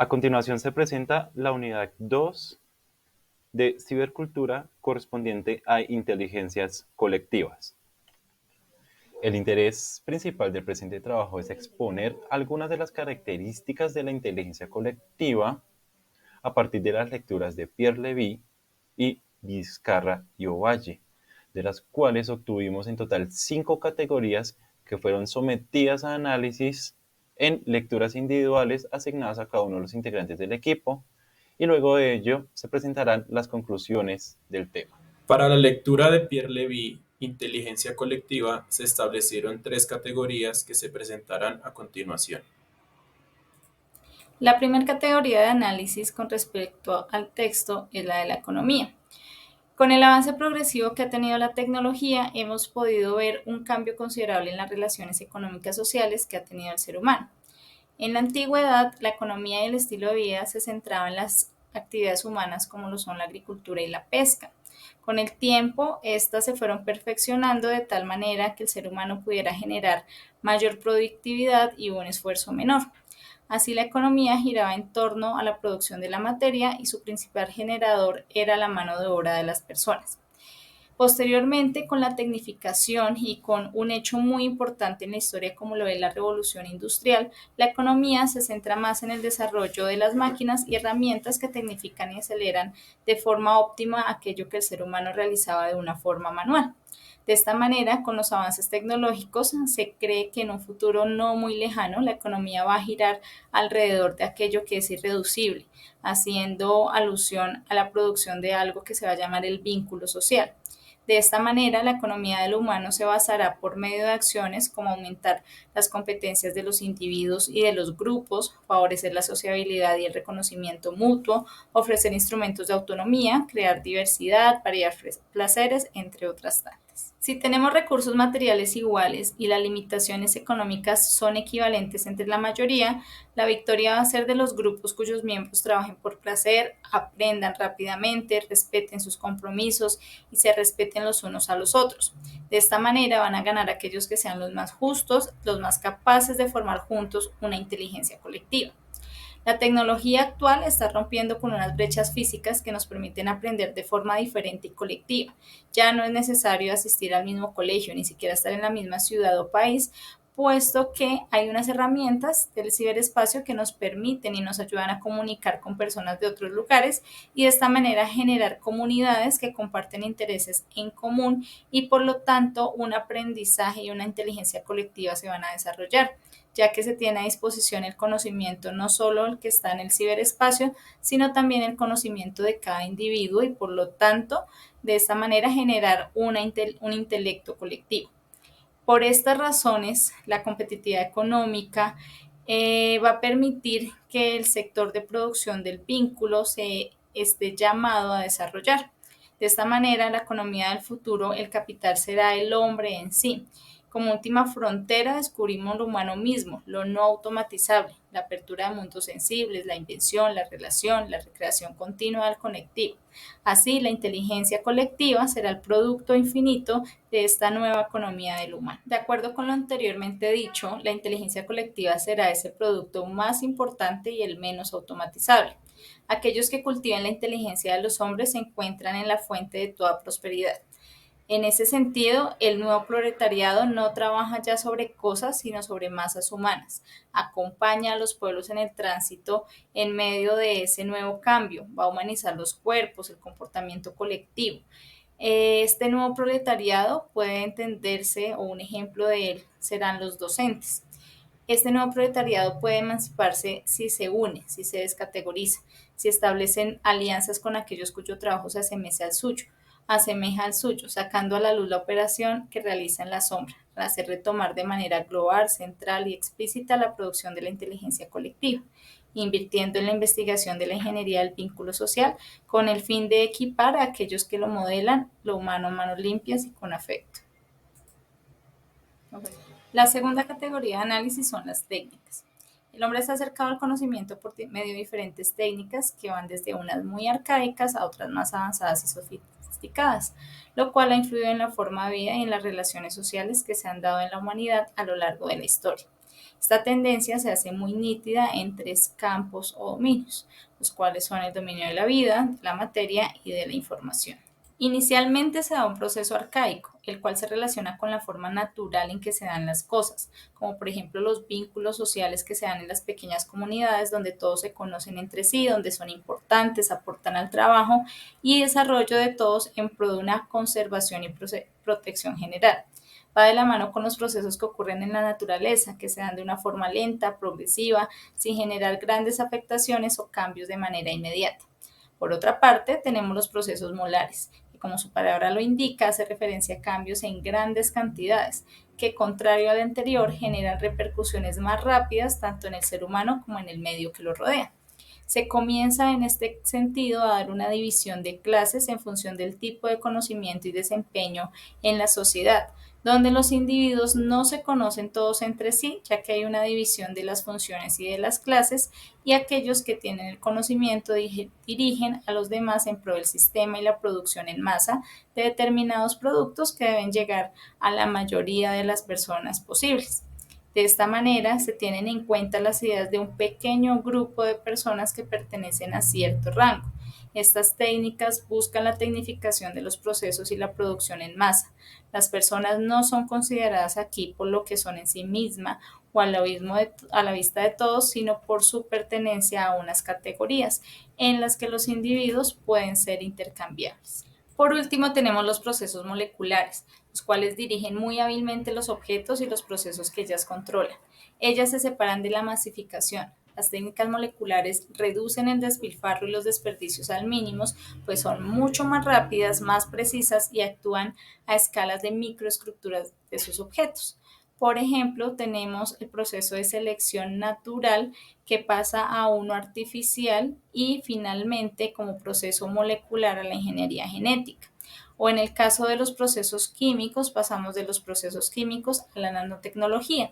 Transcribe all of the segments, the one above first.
A continuación se presenta la unidad 2 de cibercultura correspondiente a inteligencias colectivas. El interés principal del presente trabajo es exponer algunas de las características de la inteligencia colectiva a partir de las lecturas de Pierre Levy y Vizcarra y Ovalle, de las cuales obtuvimos en total 5 categorías que fueron sometidas a análisis en lecturas individuales asignadas a cada uno de los integrantes del equipo, y luego de ello se presentarán las conclusiones del tema. Para la lectura de Pierre Levy, Inteligencia Colectiva, se establecieron 3 categorías que se presentarán a continuación. La primera categoría de análisis con respecto al texto es la de la economía. Con el avance progresivo que ha tenido la tecnología, hemos podido ver un cambio considerable en las relaciones económicas sociales que ha tenido el ser humano. En la antigüedad, la economía y el estilo de vida se centraban en las actividades humanas como lo son la agricultura y la pesca. Con el tiempo, estas se fueron perfeccionando de tal manera que el ser humano pudiera generar mayor productividad y un esfuerzo menor. Así, la economía giraba en torno a la producción de la materia y su principal generador era la mano de obra de las personas. Posteriormente, con la tecnificación y con un hecho muy importante en la historia como lo es la revolución industrial, la economía se centra más en el desarrollo de las máquinas y herramientas que tecnifican y aceleran de forma óptima aquello que el ser humano realizaba de una forma manual. De esta manera, con los avances tecnológicos, se cree que en un futuro no muy lejano la economía va a girar alrededor de aquello que es irreducible, haciendo alusión a la producción de algo que se va a llamar el vínculo social. De esta manera, la economía del humano se basará por medio de acciones como aumentar las competencias de los individuos y de los grupos, favorecer la sociabilidad y el reconocimiento mutuo, ofrecer instrumentos de autonomía, crear diversidad, variar placeres, entre otras tantas. Si tenemos recursos materiales iguales y las limitaciones económicas son equivalentes entre la mayoría, la victoria va a ser de los grupos cuyos miembros trabajen por placer, aprendan rápidamente, respeten sus compromisos y se respeten los unos a los otros. De esta manera van a ganar aquellos que sean los más justos, los más capaces de formar juntos una inteligencia colectiva. La tecnología actual está rompiendo con unas brechas físicas que nos permiten aprender de forma diferente y colectiva. Ya no es necesario asistir al mismo colegio, ni siquiera estar en la misma ciudad o país, puesto que hay unas herramientas del ciberespacio que nos permiten y nos ayudan a comunicar con personas de otros lugares y de esta manera generar comunidades que comparten intereses en común y por lo tanto un aprendizaje y una inteligencia colectiva se van a desarrollar, ya que se tiene a disposición el conocimiento no solo el que está en el ciberespacio, sino también el conocimiento de cada individuo y por lo tanto de esta manera generar un intelecto colectivo. Por estas razones, la competitividad económica va a permitir que el sector de producción del vínculo se esté llamado a desarrollar. De esta manera, la economía del futuro, el capital será el hombre en sí. Como última frontera descubrimos lo humano mismo, lo no automatizable, la apertura de mundos sensibles, la invención, la relación, la recreación continua del conectivo. Así, la inteligencia colectiva será el producto infinito de esta nueva economía del humano. De acuerdo con lo anteriormente dicho, la inteligencia colectiva será ese producto más importante y el menos automatizable. Aquellos que cultivan la inteligencia de los hombres se encuentran en la fuente de toda prosperidad. En ese sentido, el nuevo proletariado no trabaja ya sobre cosas, sino sobre masas humanas. Acompaña a los pueblos en el tránsito en medio de ese nuevo cambio. Va a humanizar los cuerpos, el comportamiento colectivo. Este nuevo proletariado puede entenderse, o un ejemplo de él serán los docentes. Este nuevo proletariado puede emanciparse si se une, si se descategoriza, si establecen alianzas con aquellos cuyo trabajo se asemeja al suyo, sacando a la luz la operación que realiza en la sombra, para hacer retomar de manera global, central y explícita la producción de la inteligencia colectiva, invirtiendo en la investigación de la ingeniería del vínculo social con el fin de equipar a aquellos que lo modelan, lo humano a manos limpias y con afecto. La segunda categoría de análisis son las técnicas. El hombre está acercado al conocimiento por medio de diferentes técnicas que van desde unas muy arcaicas a otras más avanzadas y sofisticadas, lo cual ha influido en la forma de vida y en las relaciones sociales que se han dado en la humanidad a lo largo de la historia. Esta tendencia se hace muy nítida en tres campos o dominios, los cuales son el dominio de la vida, de la materia y de la información. Inicialmente se da un proceso arcaico, el cual se relaciona con la forma natural en que se dan las cosas, como por ejemplo los vínculos sociales que se dan en las pequeñas comunidades donde todos se conocen entre sí, donde son importantes, aportan al trabajo y desarrollo de todos en pro de una conservación y protección general. Va de la mano con los procesos que ocurren en la naturaleza, que se dan de una forma lenta, progresiva, sin generar grandes afectaciones o cambios de manera inmediata. Por otra parte, tenemos los procesos molares, que como su palabra lo indica, hace referencia a cambios en grandes cantidades, que contrario al anterior generan repercusiones más rápidas tanto en el ser humano como en el medio que lo rodea. Se comienza en este sentido a dar una división de clases en función del tipo de conocimiento y desempeño en la sociedad, donde los individuos no se conocen todos entre sí, ya que hay una división de las funciones y de las clases, y aquellos que tienen el conocimiento dirigen a los demás en pro del sistema y la producción en masa de determinados productos que deben llegar a la mayoría de las personas posibles. De esta manera, se tienen en cuenta las ideas de un pequeño grupo de personas que pertenecen a cierto rango. Estas técnicas buscan la tecnificación de los procesos y la producción en masa. Las personas no son consideradas aquí por lo que son en sí mismas o a la vista de todos, sino por su pertenencia a unas categorías en las que los individuos pueden ser intercambiables. Por último, tenemos los procesos moleculares, los cuales dirigen muy hábilmente los objetos y los procesos que ellas controlan. Ellas se separan de la masificación. Las técnicas moleculares reducen el despilfarro y los desperdicios al mínimo, pues son mucho más rápidas, más precisas y actúan a escalas de microestructuras de sus objetos. Por ejemplo, tenemos el proceso de selección natural que pasa a uno artificial y finalmente como proceso molecular a la ingeniería genética. O en el caso de los procesos químicos, pasamos de los procesos químicos a la nanotecnología.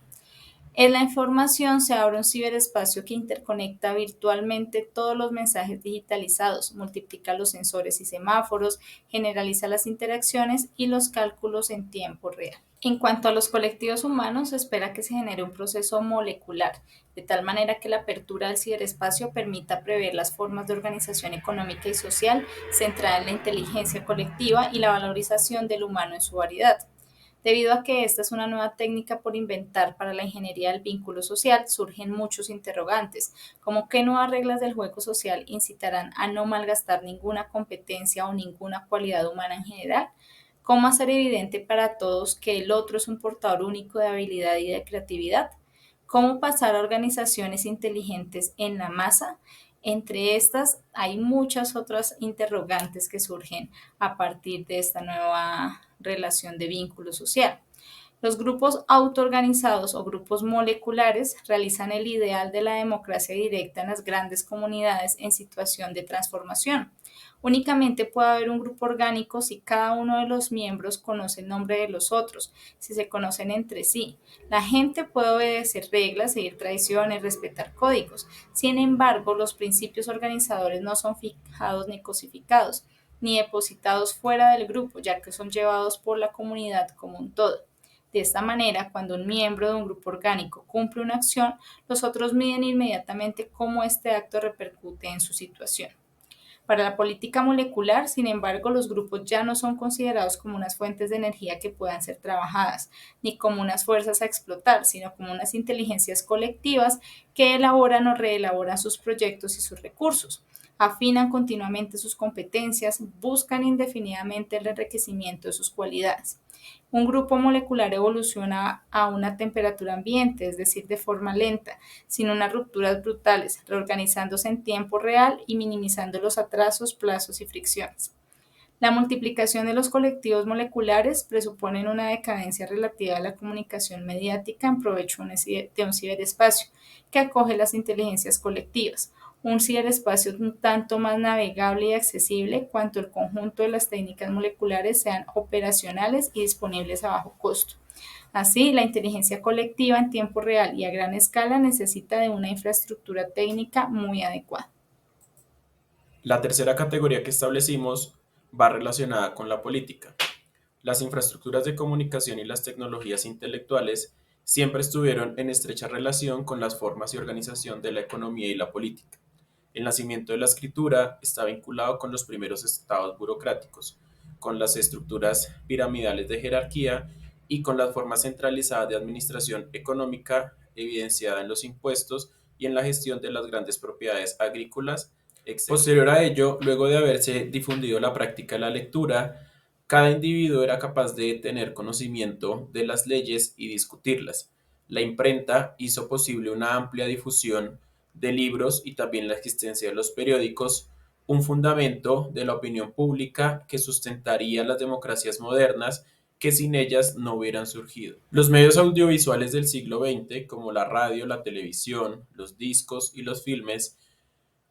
En la información se abre un ciberespacio que interconecta virtualmente todos los mensajes digitalizados, multiplica los sensores y semáforos, generaliza las interacciones y los cálculos en tiempo real. En cuanto a los colectivos humanos, se espera que se genere un proceso molecular, de tal manera que la apertura del ciberespacio permita prever las formas de organización económica y social centrada en la inteligencia colectiva y la valorización del humano en su variedad. Debido a que esta es una nueva técnica por inventar para la ingeniería del vínculo social, surgen muchos interrogantes, como qué nuevas reglas del juego social incitarán a no malgastar ninguna competencia o ninguna cualidad humana en general, cómo hacer evidente para todos que el otro es un portador único de habilidad y de creatividad, cómo pasar a organizaciones inteligentes en la masa. Entre estas hay muchas otras interrogantes que surgen a partir de esta nueva relación de vínculo social. Los grupos autoorganizados o grupos moleculares realizan el ideal de la democracia directa en las grandes comunidades en situación de transformación. Únicamente puede haber un grupo orgánico si cada uno de los miembros conoce el nombre de los otros, si se conocen entre sí. La gente puede obedecer reglas, seguir tradiciones, respetar códigos. Sin embargo, los principios organizadores no son fijados ni cosificados, ni depositados fuera del grupo, ya que son llevados por la comunidad como un todo. De esta manera, cuando un miembro de un grupo orgánico cumple una acción, los otros miden inmediatamente cómo este acto repercute en su situación. Para la política molecular, sin embargo, los grupos ya no son considerados como unas fuentes de energía que puedan ser trabajadas, ni como unas fuerzas a explotar, sino como unas inteligencias colectivas que elaboran o reelaboran sus proyectos y sus recursos, afinan continuamente sus competencias, buscan indefinidamente el enriquecimiento de sus cualidades. Un grupo molecular evoluciona a una temperatura ambiente, es decir, de forma lenta, sin unas rupturas brutales, reorganizándose en tiempo real y minimizando los atrasos, plazos y fricciones. La multiplicación de los colectivos moleculares presupone una decadencia relativa a la comunicación mediática en provecho de un ciberespacio que acoge las inteligencias colectivas, un ciberespacio un tanto más navegable y accesible cuanto el conjunto de las técnicas moleculares sean operacionales y disponibles a bajo costo. Así, la inteligencia colectiva en tiempo real y a gran escala necesita de una infraestructura técnica muy adecuada. La tercera categoría que establecimos va relacionada con la política. Las infraestructuras de comunicación y las tecnologías intelectuales siempre estuvieron en estrecha relación con las formas y organización de la economía y la política. El nacimiento de la escritura está vinculado con los primeros estados burocráticos, con las estructuras piramidales de jerarquía y con las formas centralizadas de administración económica evidenciada en los impuestos y en la gestión de las grandes propiedades agrícolas, etc. Posterior a ello, luego de haberse difundido la práctica de la lectura, cada individuo era capaz de tener conocimiento de las leyes y discutirlas. La imprenta hizo posible una amplia difusión de libros y también la existencia de los periódicos, un fundamento de la opinión pública que sustentaría las democracias modernas que sin ellas no hubieran surgido. Los medios audiovisuales del siglo XX, como la radio, la televisión, los discos y los filmes,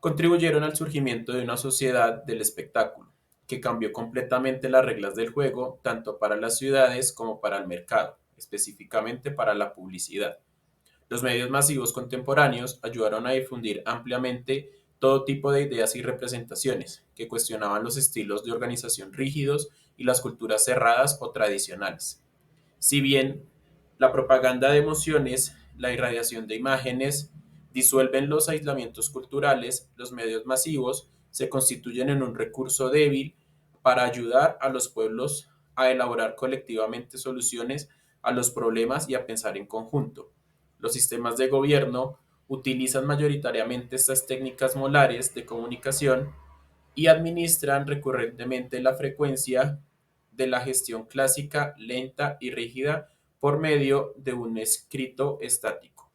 contribuyeron al surgimiento de una sociedad del espectáculo, que cambió completamente las reglas del juego, tanto para las ciudades como para el mercado, específicamente para la publicidad. Los medios masivos contemporáneos ayudaron a difundir ampliamente todo tipo de ideas y representaciones que cuestionaban los estilos de organización rígidos y las culturas cerradas o tradicionales. Si bien la propaganda de emociones, la irradiación de imágenes, disuelven los aislamientos culturales, los medios masivos se constituyen en un recurso débil para ayudar a los pueblos a elaborar colectivamente soluciones a los problemas y a pensar en conjunto. Los sistemas de gobierno utilizan mayoritariamente estas técnicas molares de comunicación y administran recurrentemente la frecuencia de la gestión clásica, lenta y rígida por medio de un escrito estático.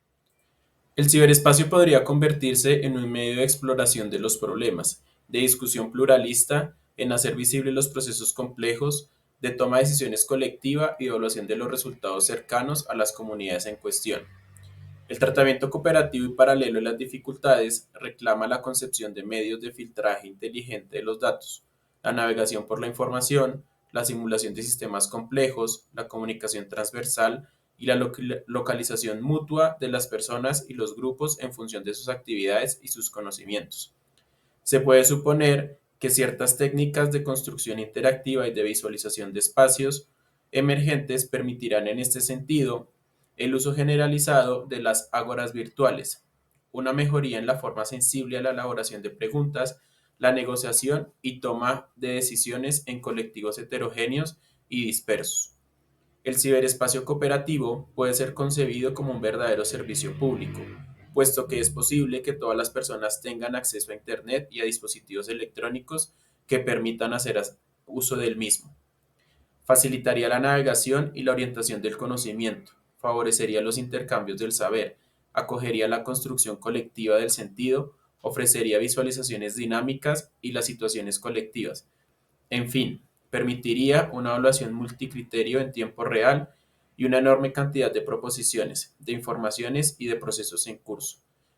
El ciberespacio podría convertirse en un medio de exploración de los problemas, de discusión pluralista, en hacer visibles los procesos complejos, de toma de decisiones colectiva y evaluación de los resultados cercanos a las comunidades en cuestión. El tratamiento cooperativo y paralelo de las dificultades reclama la concepción de medios de filtraje inteligente de los datos, la navegación por la información, la simulación de sistemas complejos, la comunicación transversal y la localización mutua de las personas y los grupos en función de sus actividades y sus conocimientos. Se puede suponer que ciertas técnicas de construcción interactiva y de visualización de espacios emergentes permitirán en este sentido el uso generalizado de las ágoras virtuales, una mejoría en la forma sensible a la elaboración de preguntas, la negociación y toma de decisiones en colectivos heterogéneos y dispersos. El ciberespacio cooperativo puede ser concebido como un verdadero servicio público, puesto que es posible que todas las personas tengan acceso a Internet y a dispositivos electrónicos que permitan hacer uso del mismo. Facilitaría la navegación y la orientación del conocimiento, favorecería los intercambios del saber, acogería la construcción colectiva del sentido, ofrecería visualizaciones dinámicas y las situaciones colectivas. En fin, permitiría una evaluación multicriterio en tiempo real y una enorme cantidad de proposiciones, de informaciones y de procesos en curso.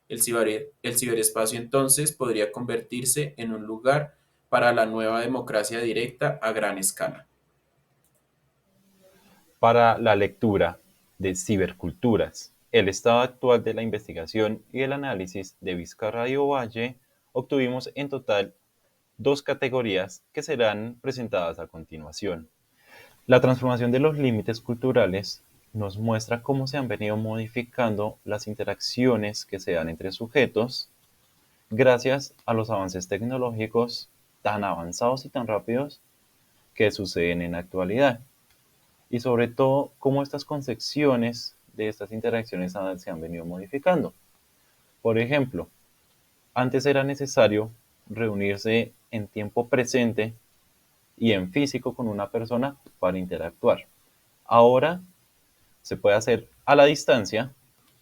El ciberespacio entonces podría convertirse en un lugar para la nueva democracia directa a gran escala. Para la lectura de ciberculturas, el estado actual de la investigación y el análisis de Vizcarra y Ovalle, obtuvimos en total dos categorías que serán presentadas a continuación. La transformación de los límites culturales nos muestra cómo se han venido modificando las interacciones que se dan entre sujetos gracias a los avances tecnológicos tan avanzados y tan rápidos que suceden en la actualidad. Y sobre todo, cómo estas concepciones de estas interacciones se han venido modificando. Por ejemplo, antes era necesario reunirse en tiempo presente y en físico con una persona para interactuar. Ahora se puede hacer a la distancia,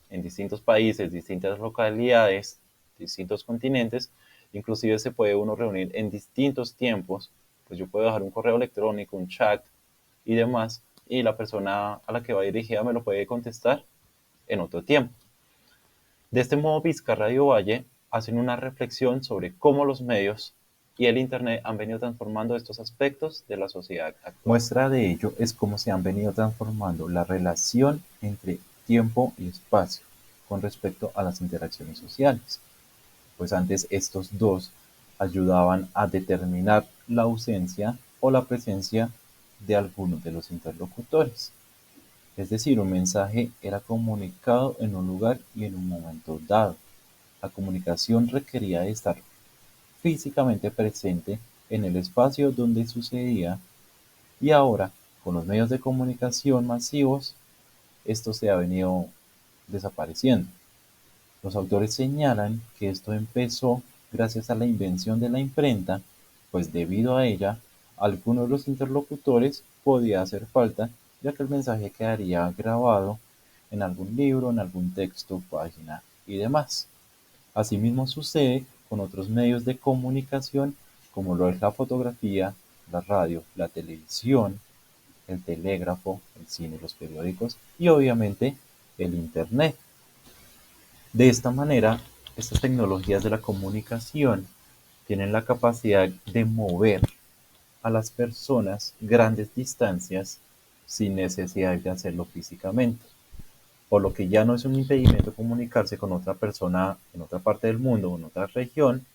en distintos países, distintas localidades, distintos continentes, inclusive se puede uno reunir en distintos tiempos, pues yo puedo dejar un correo electrónico, un chat y demás, y la persona a la que va dirigida me lo puede contestar en otro tiempo. De este modo, Vizcarra y Ovalle hacen una reflexión sobre cómo los medios y el Internet han venido transformando estos aspectos de la sociedad actual. Muestra de ello es cómo se han venido transformando la relación entre tiempo y espacio con respecto a las interacciones sociales. Pues antes estos dos ayudaban a determinar la ausencia o la presencia de algunos de los interlocutores. Es decir, un mensaje era comunicado en un lugar y en un momento dado. La comunicación requería de estar físicamente presente en el espacio donde sucedía y ahora, con los medios de comunicación masivos, esto se ha venido desapareciendo. Los autores señalan que esto empezó gracias a la invención de la imprenta, pues debido a ella, algunos de los interlocutores podía hacer falta, ya que el mensaje quedaría grabado en algún libro, en algún texto, página y demás. Asimismo sucede con otros medios de comunicación como lo es la fotografía, la radio, la televisión, el telégrafo, el cine, los periódicos y obviamente el Internet. De esta manera, estas tecnologías de la comunicación tienen la capacidad de mover a las personas grandes distancias sin necesidad de hacerlo físicamente, por lo que ya no es un impedimento comunicarse con otra persona en otra parte del mundo o en otra región,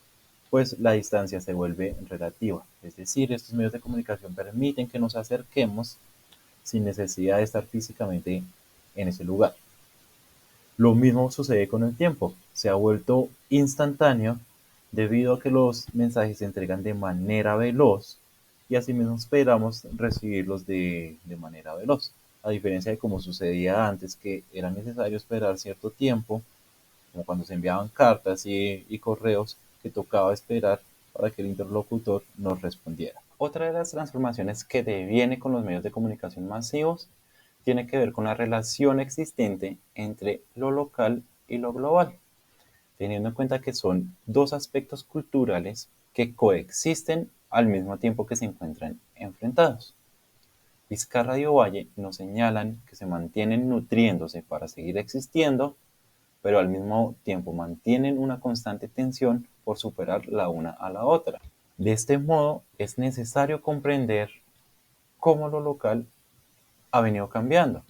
pues la distancia se vuelve relativa. Es decir, estos medios de comunicación permiten que nos acerquemos sin necesidad de estar físicamente en ese lugar. Lo mismo sucede con el tiempo, se ha vuelto instantáneo debido a que los mensajes se entregan de manera veloz y asimismo esperamos recibirlos de manera veloz, a diferencia de como sucedía antes, que era necesario esperar cierto tiempo, como cuando se enviaban cartas y correos, que tocaba esperar para que el interlocutor nos respondiera. Otra de las transformaciones que deviene con los medios de comunicación masivos tiene que ver con la relación existente entre lo local y lo global, teniendo en cuenta que son dos aspectos culturales que coexisten al mismo tiempo que se encuentran enfrentados. Vizcarra y Ovalle nos señalan que se mantienen nutriéndose para seguir existiendo, pero al mismo tiempo mantienen una constante tensión por superar la una a la otra. De este modo, es necesario comprender cómo lo local ha venido cambiando,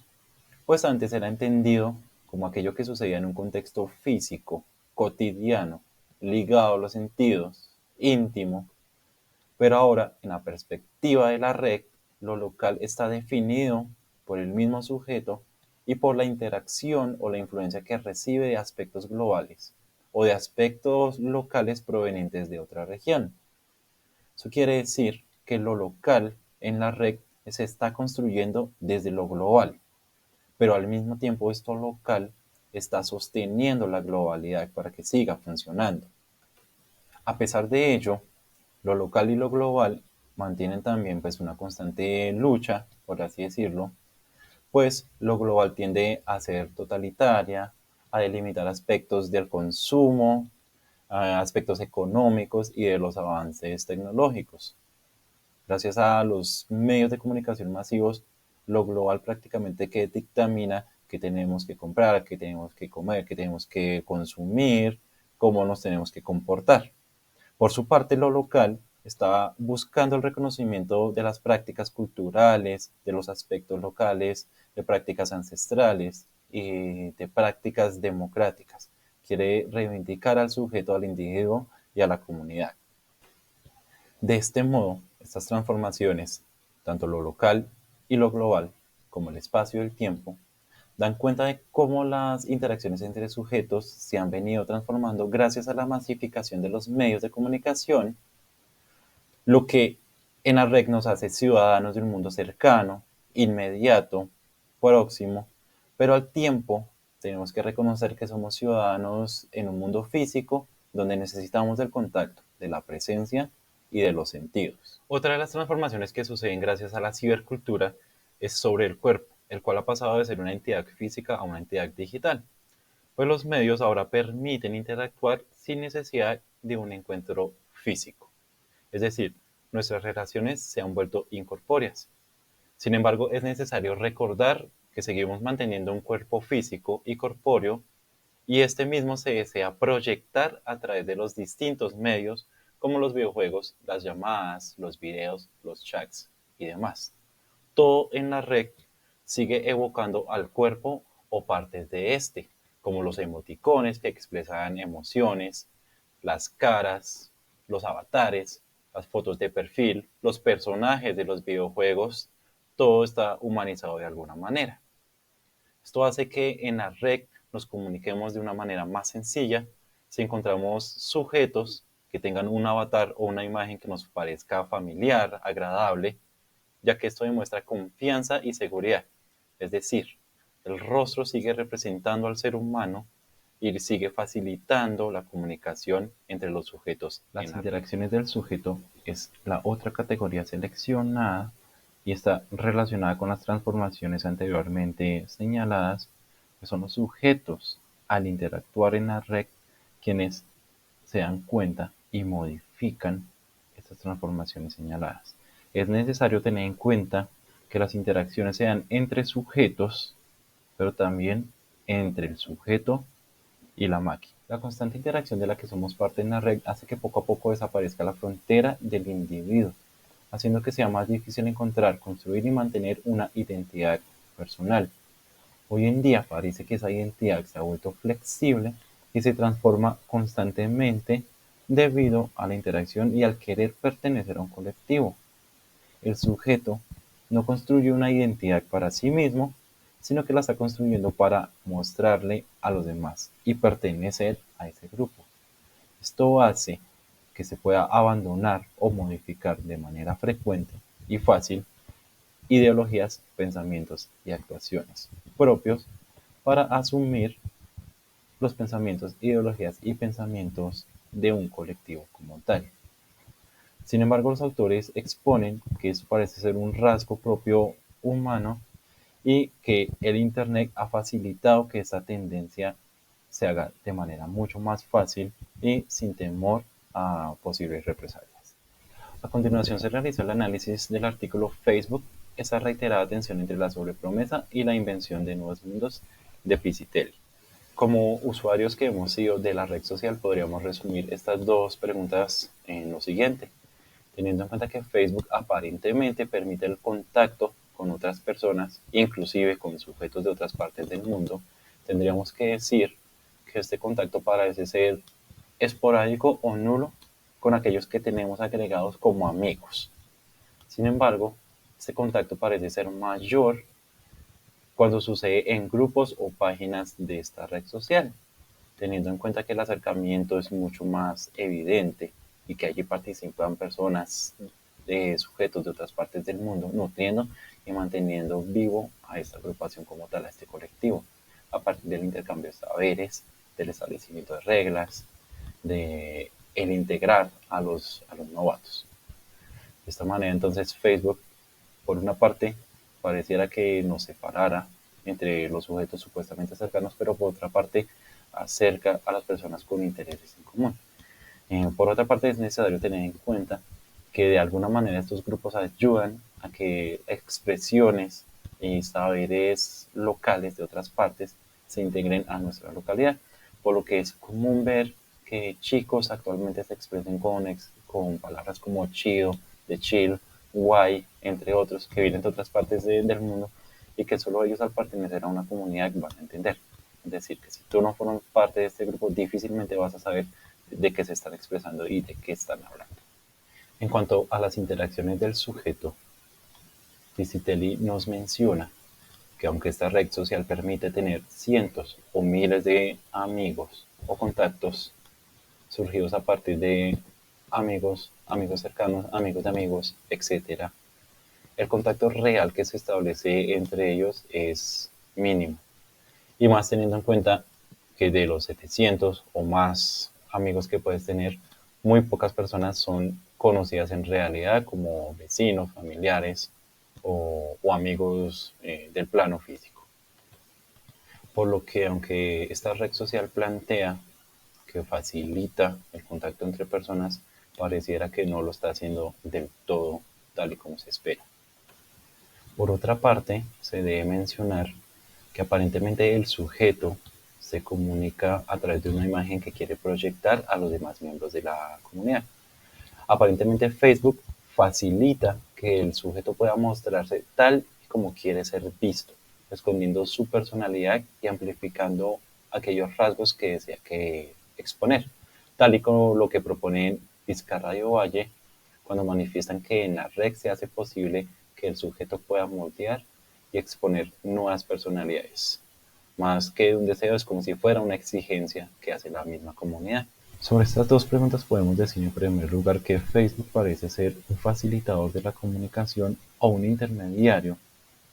pues antes era entendido como aquello que sucedía en un contexto físico, cotidiano, ligado a los sentidos, íntimo, pero ahora, en la perspectiva de la red, lo local está definido por el mismo sujeto y por la interacción o la influencia que recibe de aspectos globales o de aspectos locales provenientes de otra región. Eso quiere decir que lo local en la red se está construyendo desde lo global, pero al mismo tiempo esto local está sosteniendo la globalidad para que siga funcionando. A pesar de ello, lo local y lo global mantienen también pues una constante lucha, por así decirlo, pues lo global tiende a ser totalitaria, a delimitar aspectos del consumo, aspectos económicos y de los avances tecnológicos. Gracias a los medios de comunicación masivos, lo global prácticamente que dictamina qué tenemos que comprar, qué tenemos que comer, qué tenemos que consumir, cómo nos tenemos que comportar. Por su parte, lo local está buscando el reconocimiento de las prácticas culturales, de los aspectos locales, de prácticas ancestrales y de prácticas democráticas. Quiere reivindicar al sujeto, al individuo y a la comunidad. De este modo, estas transformaciones, tanto lo local y lo global, como el espacio y el tiempo, dan cuenta de cómo las interacciones entre sujetos se han venido transformando gracias a la masificación de los medios de comunicación, lo que en la red nos hace ciudadanos de un mundo cercano, inmediato, próximo, pero al tiempo tenemos que reconocer que somos ciudadanos en un mundo físico donde necesitamos del contacto, de la presencia y de los sentidos. Otra de las transformaciones que suceden gracias a la cibercultura es sobre el cuerpo, el cual ha pasado de ser una entidad física a una entidad digital, pues los medios ahora permiten interactuar sin necesidad de un encuentro físico. Es decir, nuestras relaciones se han vuelto incorpóreas. Sin embargo, es necesario recordar que seguimos manteniendo un cuerpo físico y corpóreo y este mismo se desea proyectar a través de los distintos medios como los videojuegos, las llamadas, los videos, los chats y demás. Todo en la red sigue evocando al cuerpo o partes de este, como los emoticones que expresan emociones, las caras, los avatares, las fotos de perfil, los personajes de los videojuegos, todo está humanizado de alguna manera. Esto hace que en la red nos comuniquemos de una manera más sencilla si encontramos sujetos que tengan un avatar o una imagen que nos parezca familiar, agradable, ya que esto demuestra confianza y seguridad. Es decir, el rostro sigue representando al ser humano y sigue facilitando la comunicación entre los sujetos. Las interacciones del sujeto es la otra categoría seleccionada y está relacionada con las transformaciones anteriormente señaladas, que son los sujetos al interactuar en la red quienes se dan cuenta y modifican estas transformaciones señaladas. Es necesario tener en cuenta que las interacciones se dan entre sujetos, pero también entre el sujeto y la máquina. La constante interacción de la que somos parte en la red hace que poco a poco desaparezca la frontera del individuo, haciendo que sea más difícil encontrar, construir y mantener una identidad personal. Hoy en día parece que esa identidad se ha vuelto flexible y se transforma constantemente debido a la interacción y al querer pertenecer a un colectivo. El sujeto no construye una identidad para sí mismo, sino que la está construyendo para mostrarle a los demás y pertenecer a ese grupo. Esto hace que se pueda abandonar o modificar de manera frecuente y fácil ideologías, pensamientos y actuaciones propios para asumir los pensamientos, ideologías y pensamientos de un colectivo como tal. Sin embargo, los autores exponen que esto parece ser un rasgo propio humano y que el Internet ha facilitado que esta tendencia se haga de manera mucho más fácil y sin temor a posibles represalias. A continuación se realizó el análisis del artículo Facebook, esa reiterada tensión entre la sobrepromesa y la invención de nuevos mundos de Piscitelli. Como usuarios que hemos sido de la red social, podríamos resumir estas dos preguntas en lo siguiente. Teniendo en cuenta que Facebook aparentemente permite el contacto con otras personas, inclusive con sujetos de otras partes del mundo, tendríamos que decir que este contacto parece ser esporádico o nulo con aquellos que tenemos agregados como amigos. Sin embargo, este contacto parece ser mayor cuando sucede en grupos o páginas de esta red social, teniendo en cuenta que el acercamiento es mucho más evidente y que allí participan personas sujetos de otras partes del mundo, nutriendo y manteniendo vivo a esta agrupación como tal, a este colectivo, a partir del intercambio de saberes, del establecimiento de reglas, de el integrar a los novatos. De esta manera, entonces, Facebook, por una parte, pareciera que nos separara entre los sujetos supuestamente cercanos, pero por otra parte, acerca a las personas con intereses en común. Por otra parte, es necesario tener en cuenta que de alguna manera estos grupos ayudan a que expresiones y saberes locales de otras partes se integren a nuestra localidad, por lo que es común ver que chicos actualmente se expresen con palabras como chido, de chill, guay, entre otros, que vienen de otras partes del mundo y que solo ellos al pertenecer a una comunidad van a entender. Es decir, que si tú no formas parte de este grupo, difícilmente vas a saber de qué se están expresando y de qué están hablando. En cuanto a las interacciones del sujeto, Piscitelli nos menciona que aunque esta red social permite tener cientos o miles de amigos o contactos surgidos a partir de amigos, amigos cercanos, amigos de amigos, etc., el contacto real que se establece entre ellos es mínimo. Y más teniendo en cuenta que de los 700 o más amigos que puedes tener, muy pocas personas son conocidas en realidad como vecinos, familiares o amigos del plano físico. Por lo que aunque esta red social plantea que facilita el contacto entre personas, pareciera que no lo está haciendo del todo tal y como se espera. Por otra parte, se debe mencionar que aparentemente el sujeto se comunica a través de una imagen que quiere proyectar a los demás miembros de la comunidad. Aparentemente Facebook facilita que el sujeto pueda mostrarse tal como quiere ser visto, escondiendo su personalidad y amplificando aquellos rasgos que desea exponer, tal y como lo que proponen Vizcarra y Ovalle cuando manifiestan que en la red se hace posible que el sujeto pueda moldear y exponer nuevas personalidades. Más que un deseo, es como si fuera una exigencia que hace la misma comunidad. Sobre estas dos preguntas podemos decir en primer lugar que Facebook parece ser un facilitador de la comunicación o un intermediario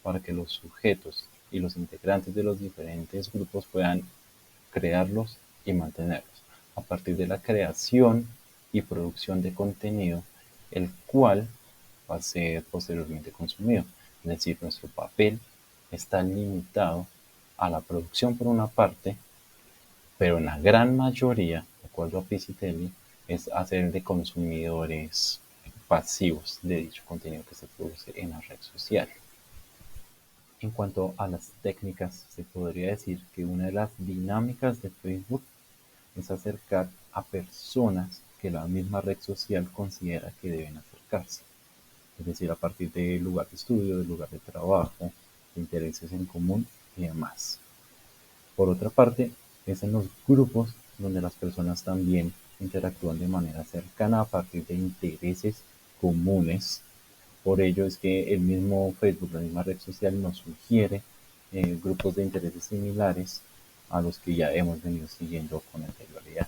para que los sujetos y los integrantes de los diferentes grupos puedan crearlos y mantenerlos a partir de la creación y producción de contenido, el cual va a ser posteriormente consumido. Es decir, nuestro papel está limitado a la producción por una parte, pero en la gran mayoría, de acuerdo a Piscitelli, es hacer de consumidores pasivos de dicho contenido que se produce en la red social. En cuanto a las técnicas, se podría decir que una de las dinámicas de Facebook es acercar a personas que la misma red social considera que deben acercarse, es decir, a partir del lugar de estudio, del lugar de trabajo, de intereses en común y demás. Por otra parte, es en los grupos donde las personas también interactúan de manera cercana a partir de intereses comunes. Por ello es que el mismo Facebook, la misma red social, nos sugiere grupos de intereses similares a los que ya hemos venido siguiendo con anterioridad.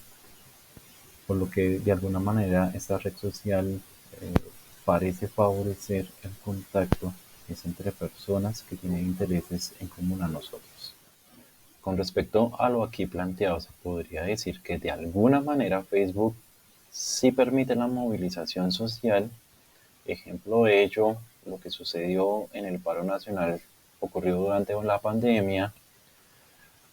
Por lo que de alguna manera esta red social parece favorecer el contacto entre personas que tienen intereses en común a nosotros. Con respecto a lo aquí planteado, se podría decir que de alguna manera Facebook sí permite la movilización social. Ejemplo de ello, lo que sucedió en el paro nacional ocurrió durante la pandemia,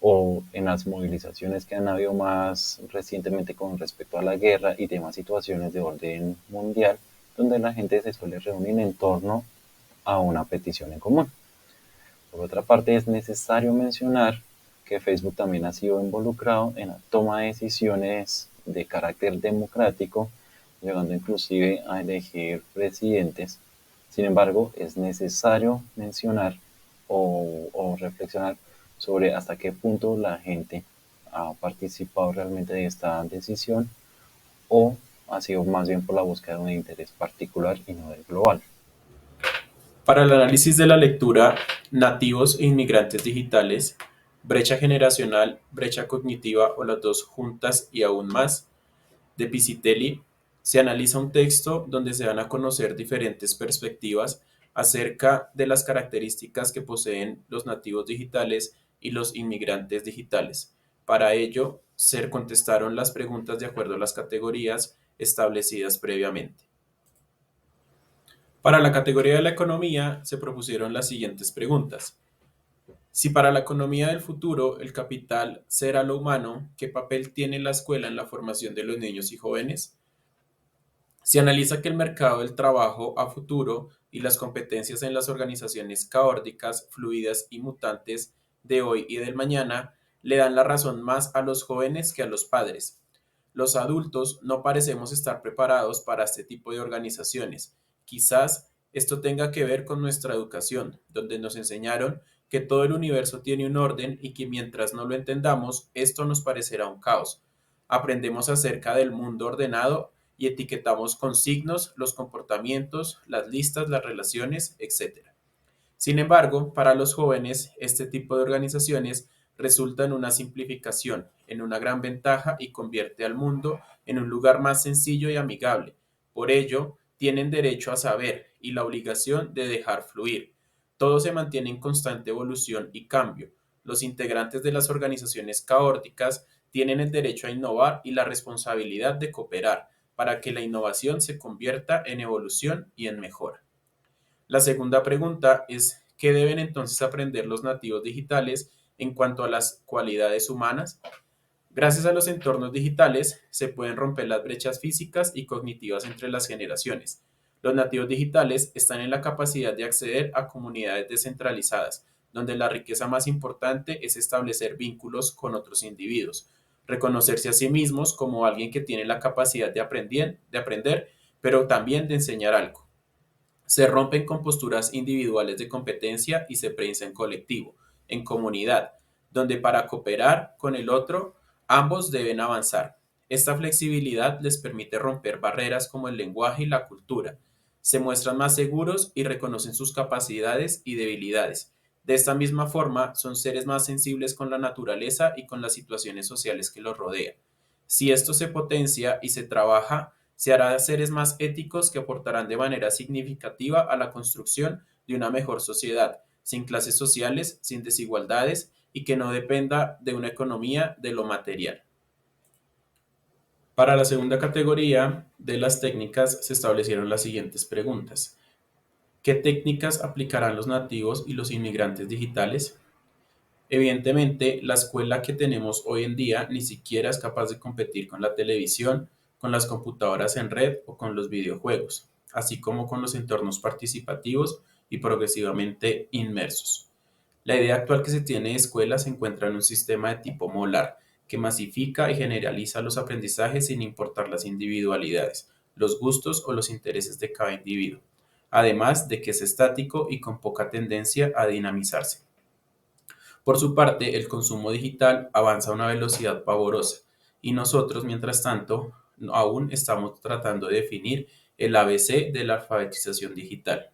o en las movilizaciones que han habido más recientemente con respecto a la guerra y demás situaciones de orden mundial, donde la gente se suele reunir en torno a una petición en común. Por otra parte, es necesario mencionar que Facebook también ha sido involucrado en la toma de decisiones de carácter democrático, llegando inclusive a elegir presidentes. Sin embargo, es necesario mencionar o reflexionar sobre hasta qué punto la gente ha participado realmente de esta decisión, o ha sido más bien por la búsqueda de un interés particular y no del global. Para el análisis de la lectura, nativos e inmigrantes digitales, brecha generacional, brecha cognitiva o las dos juntas y aún más, de Piscitelli, se analiza un texto donde se dan a conocer diferentes perspectivas acerca de las características que poseen los nativos digitales y los inmigrantes digitales. Para ello, se contestaron las preguntas de acuerdo a las categorías establecidas previamente. Para la categoría de la economía, se propusieron las siguientes preguntas. Si para la economía del futuro el capital será lo humano, ¿qué papel tiene la escuela en la formación de los niños y jóvenes? Se analiza que el mercado del trabajo a futuro y las competencias en las organizaciones caóticas, fluidas y mutantes de hoy y del mañana le dan la razón más a los jóvenes que a los padres. Los adultos no parecemos estar preparados para este tipo de organizaciones. Quizás esto tenga que ver con nuestra educación, donde nos enseñaron que todo el universo tiene un orden y que mientras no lo entendamos, esto nos parecerá un caos. Aprendemos acerca del mundo ordenado y etiquetamos con signos los comportamientos, las listas, las relaciones, etc. Sin embargo, para los jóvenes, este tipo de organizaciones resulta en una simplificación, en una gran ventaja y convierte al mundo en un lugar más sencillo y amigable. Por ello, tienen derecho a saber y la obligación de dejar fluir. Todo se mantiene en constante evolución y cambio. Los integrantes de las organizaciones caóticas tienen el derecho a innovar y la responsabilidad de cooperar para que la innovación se convierta en evolución y en mejora. La segunda pregunta es, ¿qué deben entonces aprender los nativos digitales en cuanto a las cualidades humanas? Gracias a los entornos digitales se pueden romper las brechas físicas y cognitivas entre las generaciones. Los nativos digitales están en la capacidad de acceder a comunidades descentralizadas, donde la riqueza más importante es establecer vínculos con otros individuos, reconocerse a sí mismos como alguien que tiene la capacidad de aprender, pero también de enseñar algo. Se rompen con posturas individuales de competencia y se prensa en colectivo, en comunidad, donde para cooperar con el otro, ambos deben avanzar. Esta flexibilidad les permite romper barreras como el lenguaje y la cultura. Se muestran más seguros y reconocen sus capacidades y debilidades. De esta misma forma, son seres más sensibles con la naturaleza y con las situaciones sociales que los rodean. Si esto se potencia y se trabaja, se hará seres más éticos que aportarán de manera significativa a la construcción de una mejor sociedad, sin clases sociales, sin desigualdades y que no dependa de una economía de lo material. Para la segunda categoría de las técnicas se establecieron las siguientes preguntas. ¿Qué técnicas aplicarán los nativos y los inmigrantes digitales? Evidentemente, la escuela que tenemos hoy en día ni siquiera es capaz de competir con la televisión, con las computadoras en red o con los videojuegos, así como con los entornos participativos y progresivamente inmersos. La idea actual que se tiene de escuela se encuentra en un sistema de tipo molar, que masifica y generaliza los aprendizajes sin importar las individualidades, los gustos o los intereses de cada individuo, además de que es estático y con poca tendencia a dinamizarse. Por su parte, el consumo digital avanza a una velocidad pavorosa y nosotros, mientras tanto, aún estamos tratando de definir el ABC de la alfabetización digital.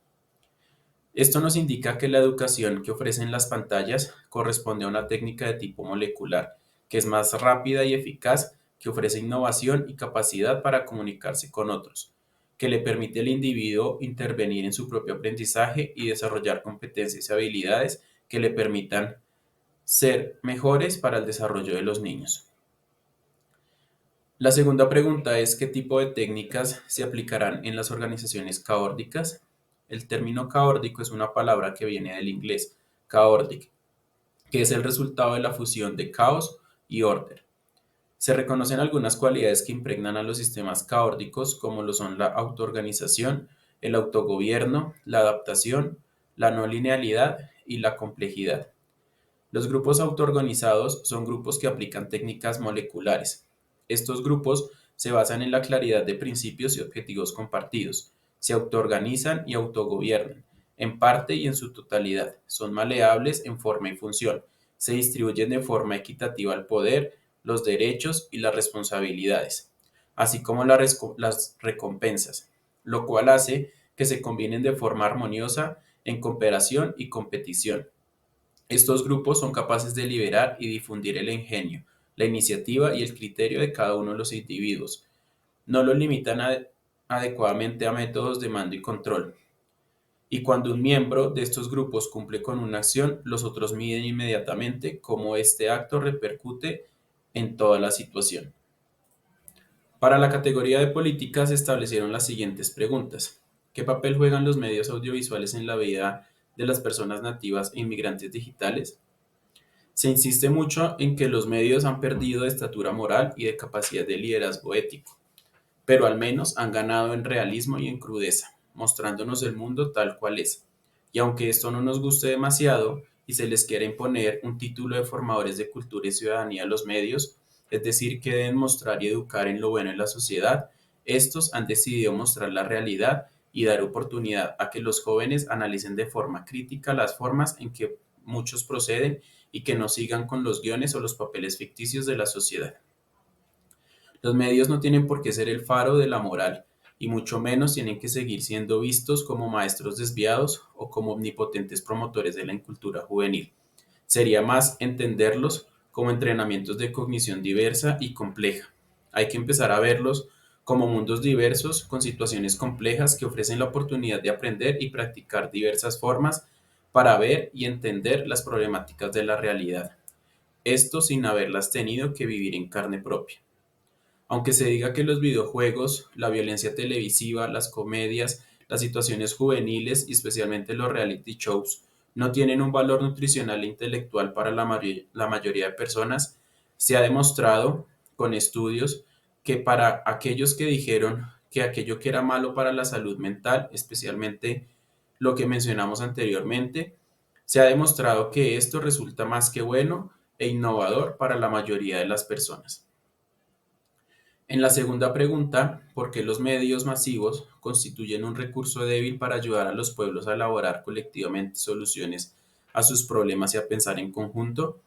Esto nos indica que la educación que ofrecen las pantallas corresponde a una técnica de tipo molecular, que es más rápida y eficaz, que ofrece innovación y capacidad para comunicarse con otros, que le permite al individuo intervenir en su propio aprendizaje y desarrollar competencias y habilidades que le permitan ser mejores para el desarrollo de los niños. La segunda pregunta es ¿qué tipo de técnicas se aplicarán en las organizaciones caórdicas? El término caórdico es una palabra que viene del inglés chaotic, que es el resultado de la fusión de caos y order. Se reconocen algunas cualidades que impregnan a los sistemas caórdicos, como lo son la autoorganización, el autogobierno, la adaptación, la no linealidad y la complejidad. Los grupos autoorganizados son grupos que aplican técnicas moleculares. Estos grupos se basan en la claridad de principios y objetivos compartidos, se autoorganizan y autogobiernan, en parte y en su totalidad, son maleables en forma y función, se distribuyen de forma equitativa el poder, los derechos y las responsabilidades, así como las recompensas, lo cual hace que se combinen de forma armoniosa en cooperación y competición. Estos grupos son capaces de liberar y difundir el ingenio, la iniciativa y el criterio de cada uno de los individuos. No los limitan adecuadamente a métodos de mando y control. Y cuando un miembro de estos grupos cumple con una acción, los otros miden inmediatamente cómo este acto repercute en toda la situación. Para la categoría de política se establecieron las siguientes preguntas. ¿Qué papel juegan los medios audiovisuales en la vida de las personas nativas e inmigrantes digitales? Se insiste mucho en que los medios han perdido de estatura moral y de capacidad de liderazgo ético, pero al menos han ganado en realismo y en crudeza, mostrándonos el mundo tal cual es. Y aunque esto no nos guste demasiado y se les quiere imponer un título de formadores de cultura y ciudadanía a los medios, es decir, que deben mostrar y educar en lo bueno en la sociedad, estos han decidido mostrar la realidad y dar oportunidad a que los jóvenes analicen de forma crítica las formas en que muchos proceden y que no sigan con los guiones o los papeles ficticios de la sociedad. Los medios no tienen por qué ser el faro de la moral, y mucho menos tienen que seguir siendo vistos como maestros desviados o como omnipotentes promotores de la incultura juvenil. Sería más entenderlos como entrenamientos de cognición diversa y compleja. Hay que empezar a verlos como mundos diversos con situaciones complejas que ofrecen la oportunidad de aprender y practicar diversas formas para ver y entender las problemáticas de la realidad. Esto sin haberlas tenido que vivir en carne propia. Aunque se diga que los videojuegos, la violencia televisiva, las comedias, las situaciones juveniles y especialmente los reality shows no tienen un valor nutricional e intelectual para la mayoría de personas, se ha demostrado con estudios que para aquellos que dijeron que aquello que era malo para la salud mental, especialmente lo que mencionamos anteriormente, se ha demostrado que esto resulta más que bueno e innovador para la mayoría de las personas. En la segunda pregunta, ¿por qué los medios masivos constituyen un recurso débil para ayudar a los pueblos a elaborar colectivamente soluciones a sus problemas y a pensar en conjunto?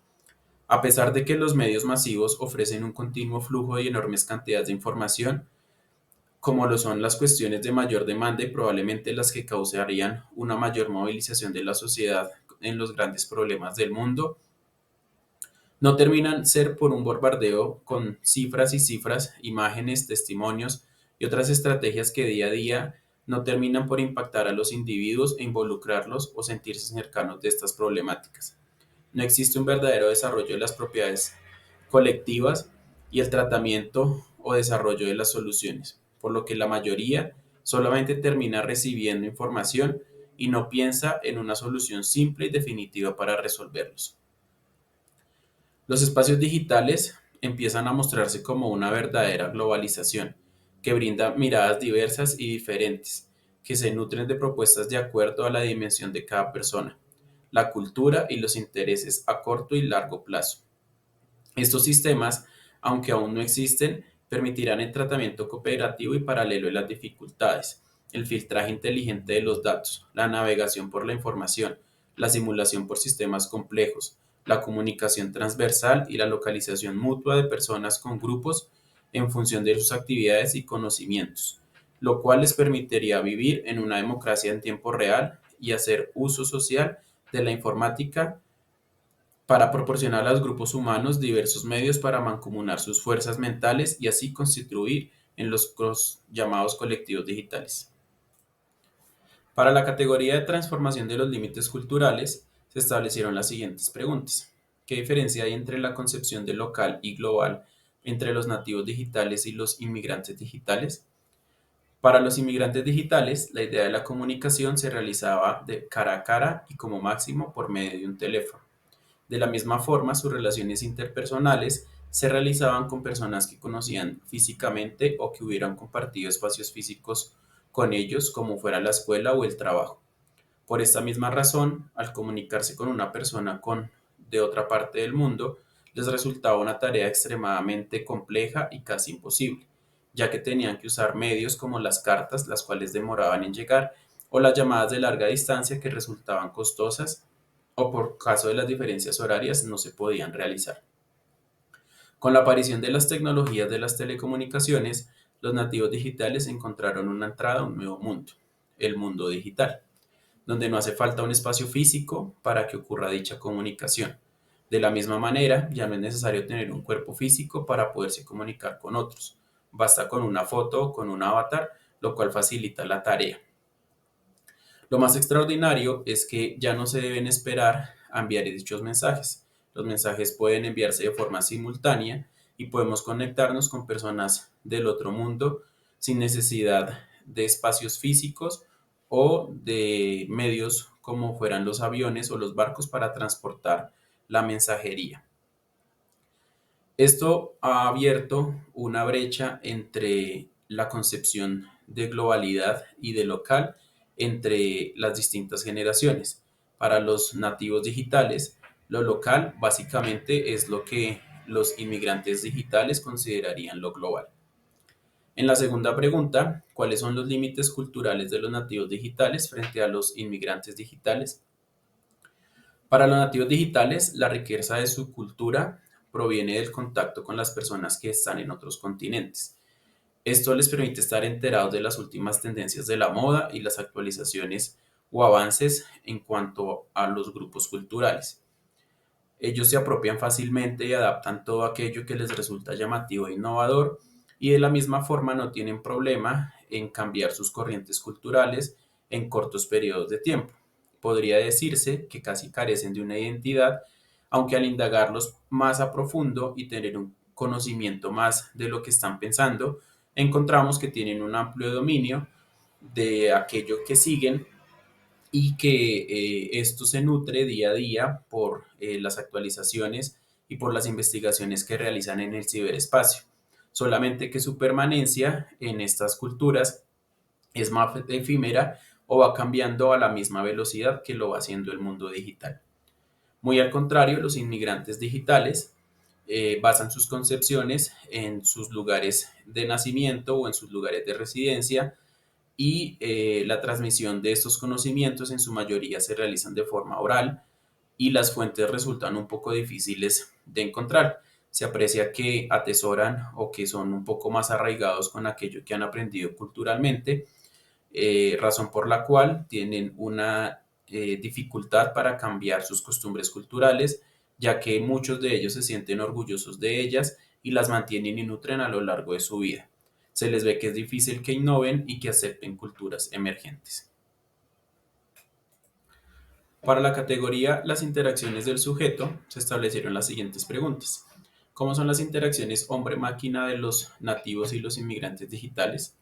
A pesar de que los medios masivos ofrecen un continuo flujo y enormes cantidades de información, como lo son las cuestiones de mayor demanda y probablemente las que causarían una mayor movilización de la sociedad en los grandes problemas del mundo no terminan ser por un bombardeo con cifras y cifras, imágenes, testimonios y otras estrategias que día a día no terminan por impactar a los individuos e involucrarlos o sentirse cercanos de estas problemáticas. No existe un verdadero desarrollo de las propiedades colectivas y el tratamiento o desarrollo de las soluciones, por lo que la mayoría solamente termina recibiendo información y no piensa en una solución simple y definitiva para resolverlos. Los espacios digitales empiezan a mostrarse como una verdadera globalización, que brinda miradas diversas y diferentes, que se nutren de propuestas de acuerdo a la dimensión de cada persona, la cultura y los intereses a corto y largo plazo. Estos sistemas, aunque aún no existen, permitirán el tratamiento cooperativo y paralelo de las dificultades, el filtraje inteligente de los datos, la navegación por la información, la simulación por sistemas complejos, la comunicación transversal y la localización mutua de personas con grupos en función de sus actividades y conocimientos, lo cual les permitiría vivir en una democracia en tiempo real y hacer uso social de la informática para proporcionar a los grupos humanos diversos medios para mancomunar sus fuerzas mentales y así constituir en los llamados colectivos digitales. Para la categoría de transformación de los límites culturales, se establecieron las siguientes preguntas. ¿Qué diferencia hay entre la concepción de local y global entre los nativos digitales y los inmigrantes digitales? Para los inmigrantes digitales, la idea de la comunicación se realizaba de cara a cara y como máximo por medio de un teléfono. De la misma forma, sus relaciones interpersonales se realizaban con personas que conocían físicamente o que hubieran compartido espacios físicos con ellos, como fuera la escuela o el trabajo. Por esta misma razón, al comunicarse con una persona de otra parte del mundo, les resultaba una tarea extremadamente compleja y casi imposible, ya que tenían que usar medios como las cartas, las cuales demoraban en llegar, o las llamadas de larga distancia que resultaban costosas o por caso de las diferencias horarias no se podían realizar. Con la aparición de las tecnologías de las telecomunicaciones, los nativos digitales encontraron una entrada a un nuevo mundo, el mundo digital, donde no hace falta un espacio físico para que ocurra dicha comunicación. De la misma manera, ya no es necesario tener un cuerpo físico para poderse comunicar con otros. Basta con una foto o con un avatar, lo cual facilita la tarea. Lo más extraordinario es que ya no se deben esperar a enviar dichos mensajes. Los mensajes pueden enviarse de forma simultánea y podemos conectarnos con personas del otro mundo sin necesidad de espacios físicos o de medios como fueran los aviones o los barcos para transportar la mensajería. Esto ha abierto una brecha entre la concepción de globalidad y de local entre las distintas generaciones. Para los nativos digitales, lo local básicamente es lo que los inmigrantes digitales considerarían lo global. En la segunda pregunta, ¿cuáles son los límites culturales de los nativos digitales frente a los inmigrantes digitales? Para los nativos digitales, la riqueza de su cultura proviene del contacto con las personas que están en otros continentes. Esto les permite estar enterados de las últimas tendencias de la moda y las actualizaciones o avances en cuanto a los grupos culturales. Ellos se apropian fácilmente y adaptan todo aquello que les resulta llamativo e innovador y de la misma forma no tienen problema en cambiar sus corrientes culturales en cortos periodos de tiempo. Podría decirse que casi carecen de una identidad, aunque al indagarlos más a profundo y tener un conocimiento más de lo que están pensando, encontramos que tienen un amplio dominio de aquello que siguen y que esto se nutre día a día por las actualizaciones y por las investigaciones que realizan en el ciberespacio. Solamente que su permanencia en estas culturas es más efímera o va cambiando a la misma velocidad que lo va haciendo el mundo digital. Muy al contrario, los inmigrantes digitales basan sus concepciones en sus lugares de nacimiento o en sus lugares de residencia y la transmisión de estos conocimientos en su mayoría se realizan de forma oral y las fuentes resultan un poco difíciles de encontrar. Se aprecia que atesoran o que son un poco más arraigados con aquello que han aprendido culturalmente, razón por la cual tienen una dificultad para cambiar sus costumbres culturales, ya que muchos de ellos se sienten orgullosos de ellas y las mantienen y nutren a lo largo de su vida. Se les ve que es difícil que innoven y que acepten culturas emergentes. Para la categoría Las interacciones del sujeto, se establecieron las siguientes preguntas. ¿Cómo son las interacciones hombre-máquina de los nativos y los inmigrantes digitales?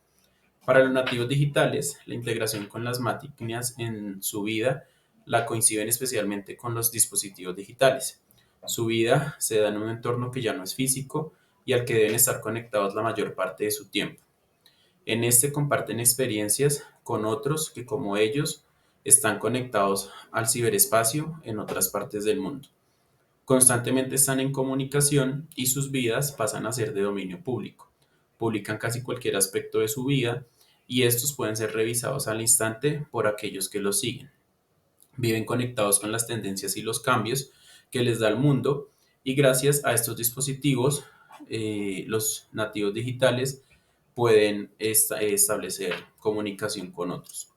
Para los nativos digitales, la integración con las máquinas en su vida la coinciden especialmente con los dispositivos digitales. Su vida se da en un entorno que ya no es físico y al que deben estar conectados la mayor parte de su tiempo. En este comparten experiencias con otros que, como ellos, están conectados al ciberespacio en otras partes del mundo. Constantemente están en comunicación y sus vidas pasan a ser de dominio público. Publican casi cualquier aspecto de su vida y estos pueden ser revisados al instante por aquellos que los siguen. Viven conectados con las tendencias y los cambios que les da el mundo y gracias a estos dispositivos, los nativos digitales pueden establecer comunicación con otros.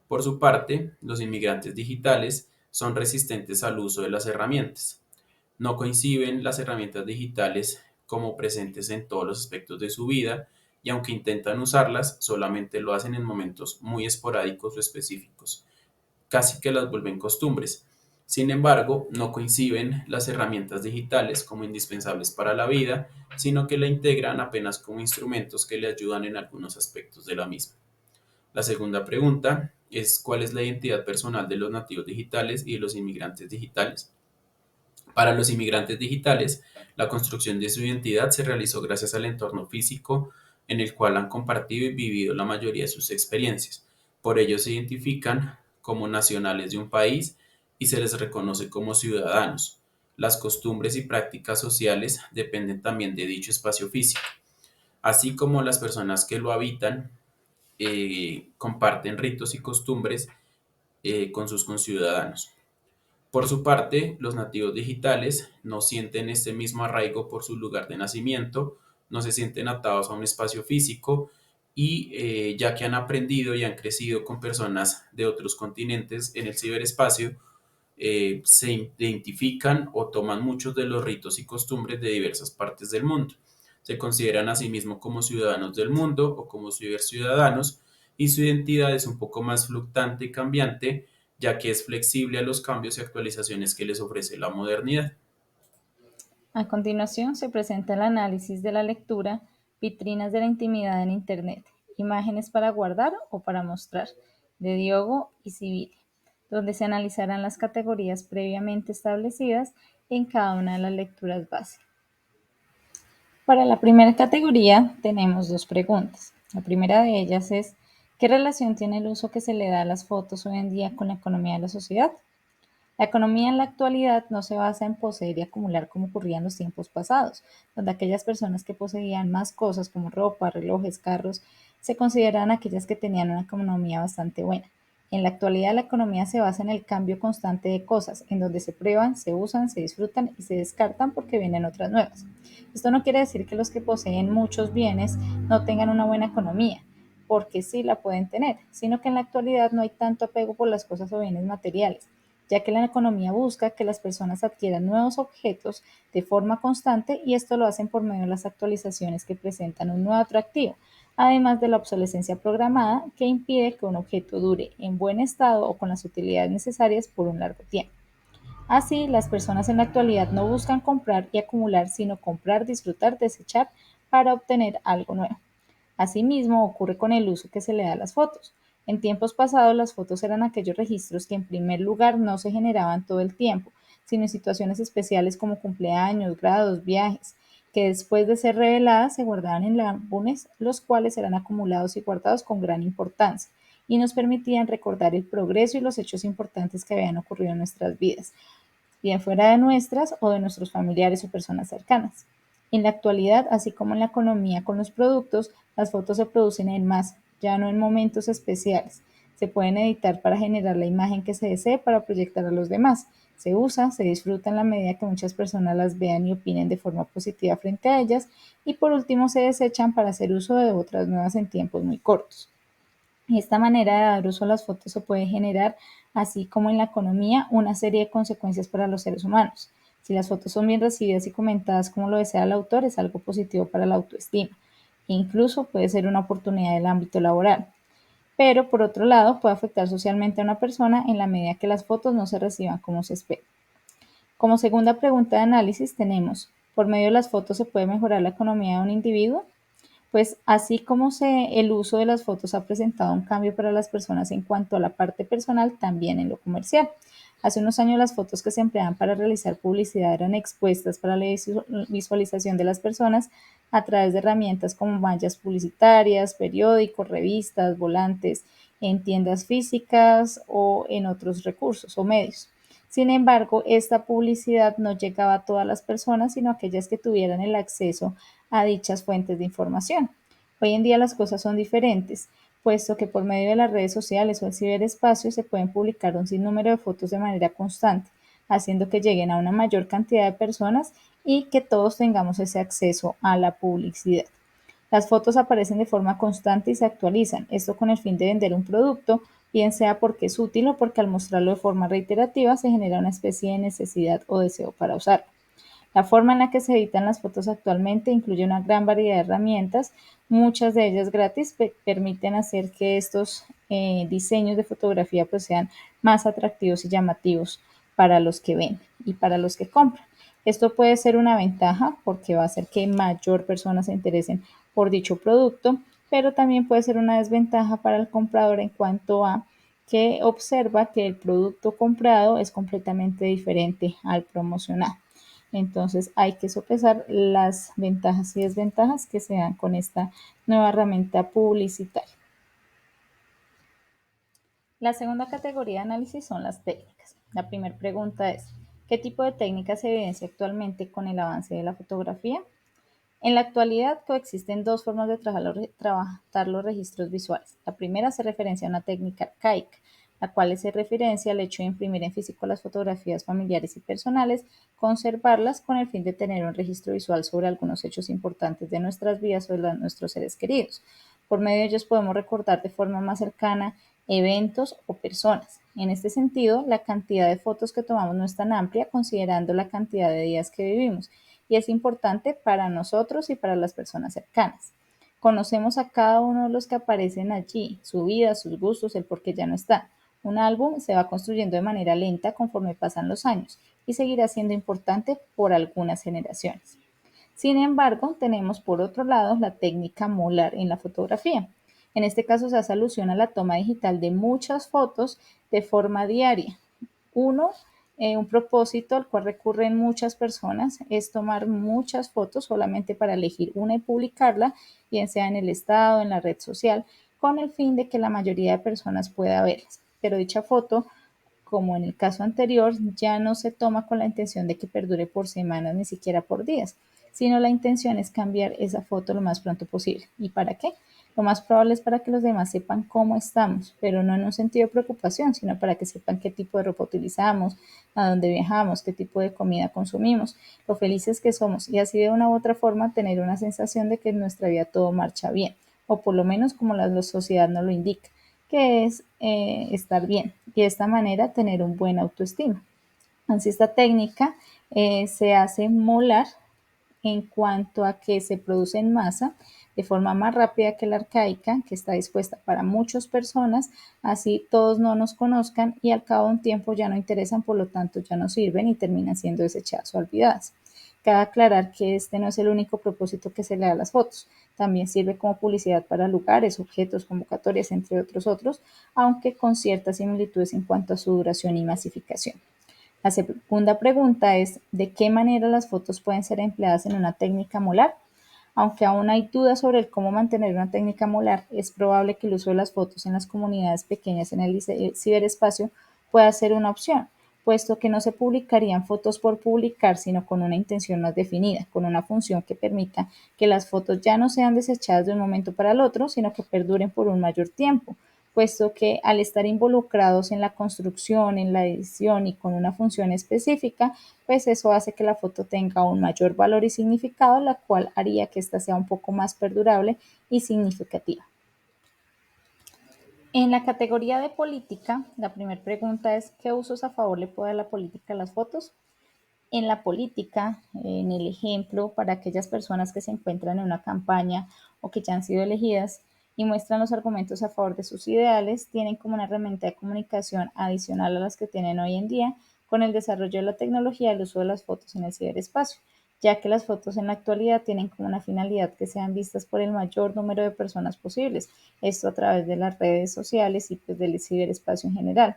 Por su parte, los inmigrantes digitales son resistentes al uso de las herramientas. No conciben las herramientas digitales como presentes en todos los aspectos de su vida y aunque intentan usarlas, solamente lo hacen en momentos muy esporádicos o específicos, casi que las vuelven costumbres. Sin embargo, no conciben las herramientas digitales como indispensables para la vida, sino que la integran apenas como instrumentos que le ayudan en algunos aspectos de la misma. La segunda pregunta es ¿cuál es la identidad personal de los nativos digitales y de los inmigrantes digitales? Para los inmigrantes digitales, la construcción de su identidad se realizó gracias al entorno físico en el cual han compartido y vivido la mayoría de sus experiencias. Por ello se identifican como nacionales de un país y se les reconoce como ciudadanos. Las costumbres y prácticas sociales dependen también de dicho espacio físico, así como las personas que lo habitan comparten ritos y costumbres con sus conciudadanos. Por su parte, los nativos digitales no sienten este mismo arraigo por su lugar de nacimiento, no se sienten atados a un espacio físico y ya que han aprendido y han crecido con personas de otros continentes en el ciberespacio, se identifican o toman muchos de los ritos y costumbres de diversas partes del mundo. Se consideran a sí mismos como ciudadanos del mundo o como ciberciudadanos y su identidad es un poco más fluctuante y cambiante, ya que es flexible a los cambios y actualizaciones que les ofrece la modernidad. A continuación se presenta el análisis de la lectura, vitrinas de la intimidad en Internet, imágenes para guardar o para mostrar, de Diogo y Sibili, donde se analizarán las categorías previamente establecidas en cada una de las lecturas base. Para la primera categoría tenemos dos preguntas. La primera de ellas es, ¿qué relación tiene el uso que se le da a las fotos hoy en día con la economía de la sociedad? La economía en la actualidad no se basa en poseer y acumular como ocurría en los tiempos pasados, donde aquellas personas que poseían más cosas como ropa, relojes, carros, se consideraban aquellas que tenían una economía bastante buena. En la actualidad la economía se basa en el cambio constante de cosas, en donde se prueban, se usan, se disfrutan y se descartan porque vienen otras nuevas. Esto no quiere decir que los que poseen muchos bienes no tengan una buena economía, porque sí la pueden tener, sino que en la actualidad no hay tanto apego por las cosas o bienes materiales, ya que la economía busca que las personas adquieran nuevos objetos de forma constante y esto lo hacen por medio de las actualizaciones que presentan un nuevo atractivo, además de la obsolescencia programada que impide que un objeto dure en buen estado o con las utilidades necesarias por un largo tiempo. Así, las personas en la actualidad no buscan comprar y acumular, sino comprar, disfrutar, desechar para obtener algo nuevo. Asimismo, ocurre con el uso que se le da a las fotos. En tiempos pasados, las fotos eran aquellos registros que en primer lugar no se generaban todo el tiempo, sino en situaciones especiales como cumpleaños, grados, viajes, que después de ser reveladas se guardaban en álbumes, los cuales eran acumulados y guardados con gran importancia y nos permitían recordar el progreso y los hechos importantes que habían ocurrido en nuestras vidas, bien fuera de nuestras o de nuestros familiares o personas cercanas. En la actualidad, así como en la economía con los productos, las fotos se producen en masa, ya no en momentos especiales. Se pueden editar para generar la imagen que se desee para proyectar a los demás. Se usa, se disfruta en la medida que muchas personas las vean y opinen de forma positiva frente a ellas y por último se desechan para hacer uso de otras nuevas en tiempos muy cortos. Esta manera de dar uso a las fotos se puede generar, así como en la economía, una serie de consecuencias para los seres humanos. Si las fotos son bien recibidas y comentadas como lo desea el autor, es algo positivo para la autoestima e incluso puede ser una oportunidad del ámbito laboral. Pero por otro lado, puede afectar socialmente a una persona en la medida que las fotos no se reciban como se espera. Como segunda pregunta de análisis tenemos, ¿por medio de las fotos se puede mejorar la economía de un individuo? Pues así como el uso de las fotos ha presentado un cambio para las personas en cuanto a la parte personal, también en lo comercial. Hace unos años las fotos que se empleaban para realizar publicidad eran expuestas para la visualización de las personas a través de herramientas como mallas publicitarias, periódicos, revistas, volantes, en tiendas físicas o en otros recursos o medios. Sin embargo, esta publicidad no llegaba a todas las personas, sino a aquellas que tuvieran el acceso a dichas fuentes de información. Hoy en día las cosas son diferentes, puesto que por medio de las redes sociales o el ciberespacio se pueden publicar un sinnúmero de fotos de manera constante, haciendo que lleguen a una mayor cantidad de personas y que todos tengamos ese acceso a la publicidad. Las fotos aparecen de forma constante y se actualizan, esto con el fin de vender un producto, bien sea porque es útil o porque al mostrarlo de forma reiterativa se genera una especie de necesidad o deseo para usarlo. La forma en la que se editan las fotos actualmente incluye una gran variedad de herramientas, muchas de ellas gratis, permiten hacer que estos diseños de fotografía pues sean más atractivos y llamativos para los que ven y para los que compran. Esto puede ser una ventaja porque va a hacer que mayor personas se interesen por dicho producto, pero también puede ser una desventaja para el comprador en cuanto a que observa que el producto comprado es completamente diferente al promocionado. Entonces hay que sopesar las ventajas y desventajas que se dan con esta nueva herramienta publicitaria. La segunda categoría de análisis son las técnicas. La primera pregunta es, ¿qué tipo de técnica se evidencia actualmente con el avance de la fotografía? En la actualidad coexisten dos formas de trabajar los registros visuales. La primera se referencia a una técnica arcaica, la cual se referencia al hecho de imprimir en físico las fotografías familiares y personales, conservarlas con el fin de tener un registro visual sobre algunos hechos importantes de nuestras vidas o de nuestros seres queridos. Por medio de ellos podemos recordar de forma más cercana eventos o personas. En este sentido, la cantidad de fotos que tomamos no es tan amplia considerando la cantidad de días que vivimos y es importante para nosotros y para las personas cercanas. Conocemos a cada uno de los que aparecen allí, su vida, sus gustos, el por qué ya no están. Un álbum se va construyendo de manera lenta conforme pasan los años y seguirá siendo importante por algunas generaciones. Sin embargo, tenemos por otro lado la técnica molar en la fotografía. En este caso se hace alusión a la toma digital de muchas fotos de forma diaria. Un propósito al cual recurren muchas personas es tomar muchas fotos solamente para elegir una y publicarla, bien sea en el estado, en la red social, con el fin de que la mayoría de personas pueda verlas. Pero dicha foto, como en el caso anterior, ya no se toma con la intención de que perdure por semanas ni siquiera por días, sino la intención es cambiar esa foto lo más pronto posible. ¿Y para qué? Lo más probable es para que los demás sepan cómo estamos, pero no en un sentido de preocupación, sino para que sepan qué tipo de ropa utilizamos, a dónde viajamos, qué tipo de comida consumimos, lo felices que somos y así de una u otra forma tener una sensación de que en nuestra vida todo marcha bien, o por lo menos como la sociedad nos lo indica, que es estar bien y de esta manera tener un buen autoestima. Así esta técnica se hace molar en cuanto a que se produce en masa de forma más rápida que la arcaica, que está dispuesta para muchas personas, así todos no nos conozcan y al cabo de un tiempo ya no interesan, por lo tanto ya no sirven y terminan siendo desechadas o olvidadas. Cabe aclarar que este no es el único propósito que se le da a las fotos. También sirve como publicidad para lugares, objetos, convocatorias, entre otros, aunque con ciertas similitudes en cuanto a su duración y masificación. La segunda pregunta es, ¿de qué manera las fotos pueden ser empleadas en una técnica molar? Aunque aún hay dudas sobre el cómo mantener una técnica molar, es probable que el uso de las fotos en las comunidades pequeñas en el ciberespacio pueda ser una opción, puesto que no se publicarían fotos por publicar, sino con una intención más definida, con una función que permita que las fotos ya no sean desechadas de un momento para el otro, sino que perduren por un mayor tiempo, puesto que al estar involucrados en la construcción, en la edición y con una función específica, pues eso hace que la foto tenga un mayor valor y significado, la cual haría que ésta sea un poco más perdurable y significativa. En la categoría de política, la primera pregunta es: ¿qué usos a favor le puede dar la política a las fotos? En la política, en el ejemplo, para aquellas personas que se encuentran en una campaña o que ya han sido elegidas y muestran los argumentos a favor de sus ideales, tienen como una herramienta de comunicación adicional a las que tienen hoy en día con el desarrollo de la tecnología y el uso de las fotos en el ciberespacio, ya que las fotos en la actualidad tienen como una finalidad que sean vistas por el mayor número de personas posibles, esto a través de las redes sociales y pues del ciberespacio en general.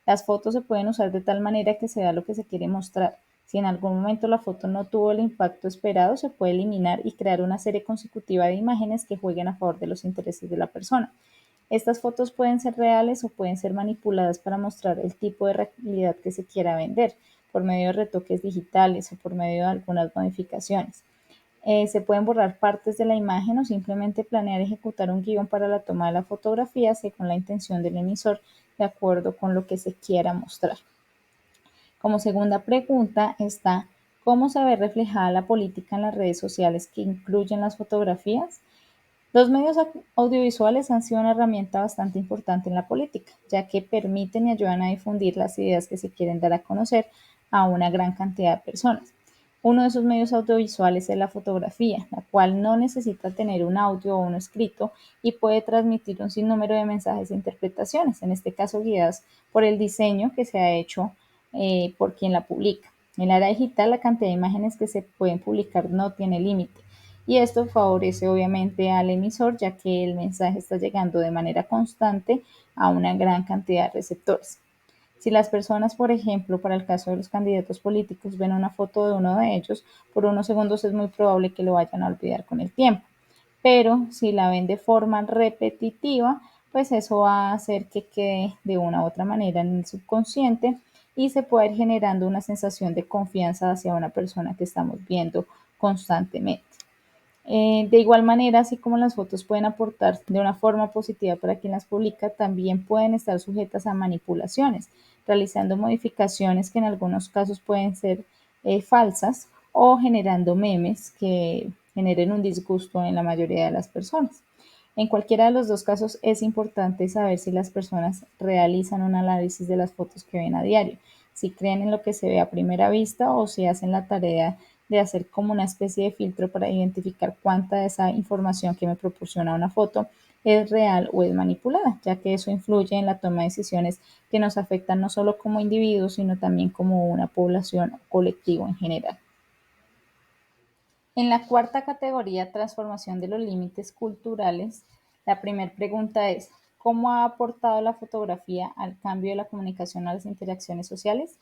Las fotos se pueden usar de tal manera que se vea lo que se quiere mostrar. Si en algún momento la foto no tuvo el impacto esperado, se puede eliminar y crear una serie consecutiva de imágenes que jueguen a favor de los intereses de la persona. Estas fotos pueden ser reales o pueden ser manipuladas para mostrar el tipo de realidad que se quiera vender, por medio de retoques digitales o por medio de algunas modificaciones. Se pueden borrar partes de la imagen o simplemente planear ejecutar un guión para la toma de la fotografía según la intención del emisor, de acuerdo con lo que se quiera mostrar. Como segunda pregunta está: ¿cómo se ve reflejada la política en las redes sociales que incluyen las fotografías? Los medios audiovisuales han sido una herramienta bastante importante en la política, ya que permiten y ayudan a difundir las ideas que se quieren dar a conocer a una gran cantidad de personas. Uno de esos medios audiovisuales es la fotografía, la cual no necesita tener un audio o un escrito y puede transmitir un sinnúmero de mensajes e interpretaciones, en este caso guiadas por el diseño que se ha hecho por quien la publica. En la era digital, la cantidad de imágenes que se pueden publicar no tiene límite y esto favorece obviamente al emisor, ya que el mensaje está llegando de manera constante a una gran cantidad de receptores. Si las personas, por ejemplo, para el caso de los candidatos políticos, ven una foto de uno de ellos, por unos segundos es muy probable que lo vayan a olvidar con el tiempo. Pero si la ven de forma repetitiva, pues eso va a hacer que quede de una u otra manera en el subconsciente y se puede ir generando una sensación de confianza hacia una persona que estamos viendo constantemente. De igual manera, así como las fotos pueden aportar de una forma positiva para quien las publica, también pueden estar sujetas a manipulaciones, realizando modificaciones que en algunos casos pueden ser falsas o generando memes que generen un disgusto en la mayoría de las personas. En cualquiera de los dos casos es importante saber si las personas realizan un análisis de las fotos que ven a diario, si creen en lo que se ve a primera vista o si hacen la tarea de hacer como una especie de filtro para identificar cuánta de esa información que me proporciona una foto es real o es manipulada, ya que eso influye en la toma de decisiones que nos afectan no solo como individuos, sino también como una población o colectivo en general. En la cuarta categoría, transformación de los límites culturales, la primera pregunta es: ¿cómo ha aportado la fotografía al cambio de la comunicación a las interacciones sociales?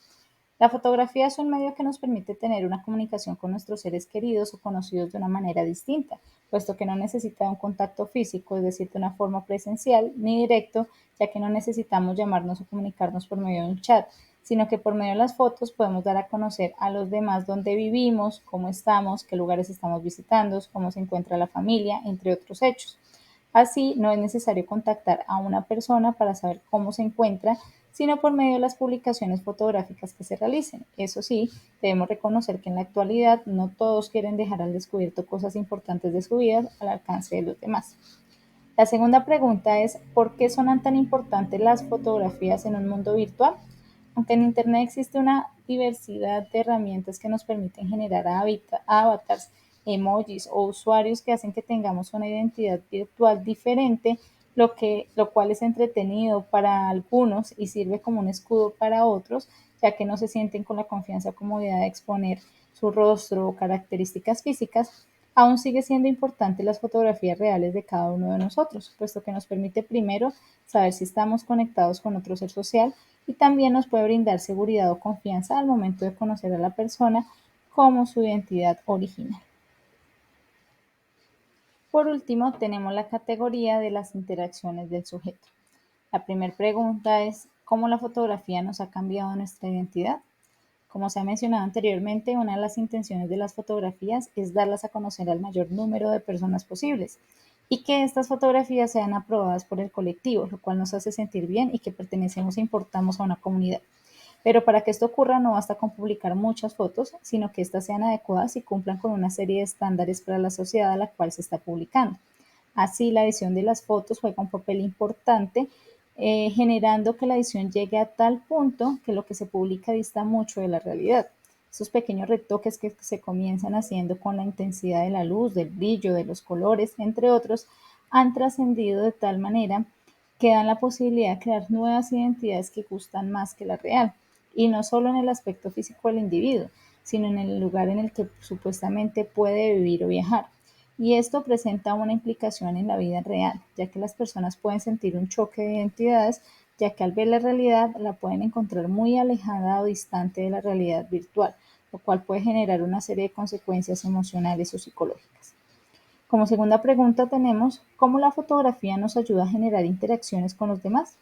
La fotografía es un medio que nos permite tener una comunicación con nuestros seres queridos o conocidos de una manera distinta, puesto que no necesita un contacto físico, es decir, de una forma presencial ni directo, ya que no necesitamos llamarnos o comunicarnos por medio de un chat, sino que por medio de las fotos podemos dar a conocer a los demás dónde vivimos, cómo estamos, qué lugares estamos visitando, cómo se encuentra la familia, entre otros hechos. Así, no es necesario contactar a una persona para saber cómo se encuentra, sino por medio de las publicaciones fotográficas que se realicen. Eso sí, debemos reconocer que en la actualidad no todos quieren dejar al descubierto cosas importantes de su vida al alcance de los demás. La segunda pregunta es: ¿por qué son tan importantes las fotografías en un mundo virtual? Aunque en Internet existe una diversidad de herramientas que nos permiten generar avatars, emojis o usuarios que hacen que tengamos una identidad virtual diferente, lo cual es entretenido para algunos y sirve como un escudo para otros, ya que no se sienten con la confianza o comodidad de exponer su rostro o características físicas. Aún sigue siendo importante las fotografías reales de cada uno de nosotros, puesto que nos permite primero saber si estamos conectados con otro ser social y también nos puede brindar seguridad o confianza al momento de conocer a la persona como su identidad original. Por último, tenemos la categoría de las interacciones del sujeto. La primera pregunta es: ¿cómo la fotografía nos ha cambiado nuestra identidad? Como se ha mencionado anteriormente, una de las intenciones de las fotografías es darlas a conocer al mayor número de personas posibles y que estas fotografías sean aprobadas por el colectivo, lo cual nos hace sentir bien y que pertenecemos e importamos a una comunidad. Pero para que esto ocurra no basta con publicar muchas fotos, sino que éstas sean adecuadas y cumplan con una serie de estándares para la sociedad a la cual se está publicando. Así, la edición de las fotos juega un papel importante, generando que la edición llegue a tal punto que lo que se publica dista mucho de la realidad. Esos pequeños retoques que se comienzan haciendo con la intensidad de la luz, del brillo, de los colores, entre otros, han trascendido de tal manera que dan la posibilidad de crear nuevas identidades que gustan más que la real, y no solo en el aspecto físico del individuo, sino en el lugar en el que supuestamente puede vivir o viajar. Y esto presenta una implicación en la vida real, ya que las personas pueden sentir un choque de identidades, ya que al ver la realidad la pueden encontrar muy alejada o distante de la realidad virtual, lo cual puede generar una serie de consecuencias emocionales o psicológicas. Como segunda pregunta tenemos, ¿cómo la fotografía nos ayuda a generar interacciones con los demás?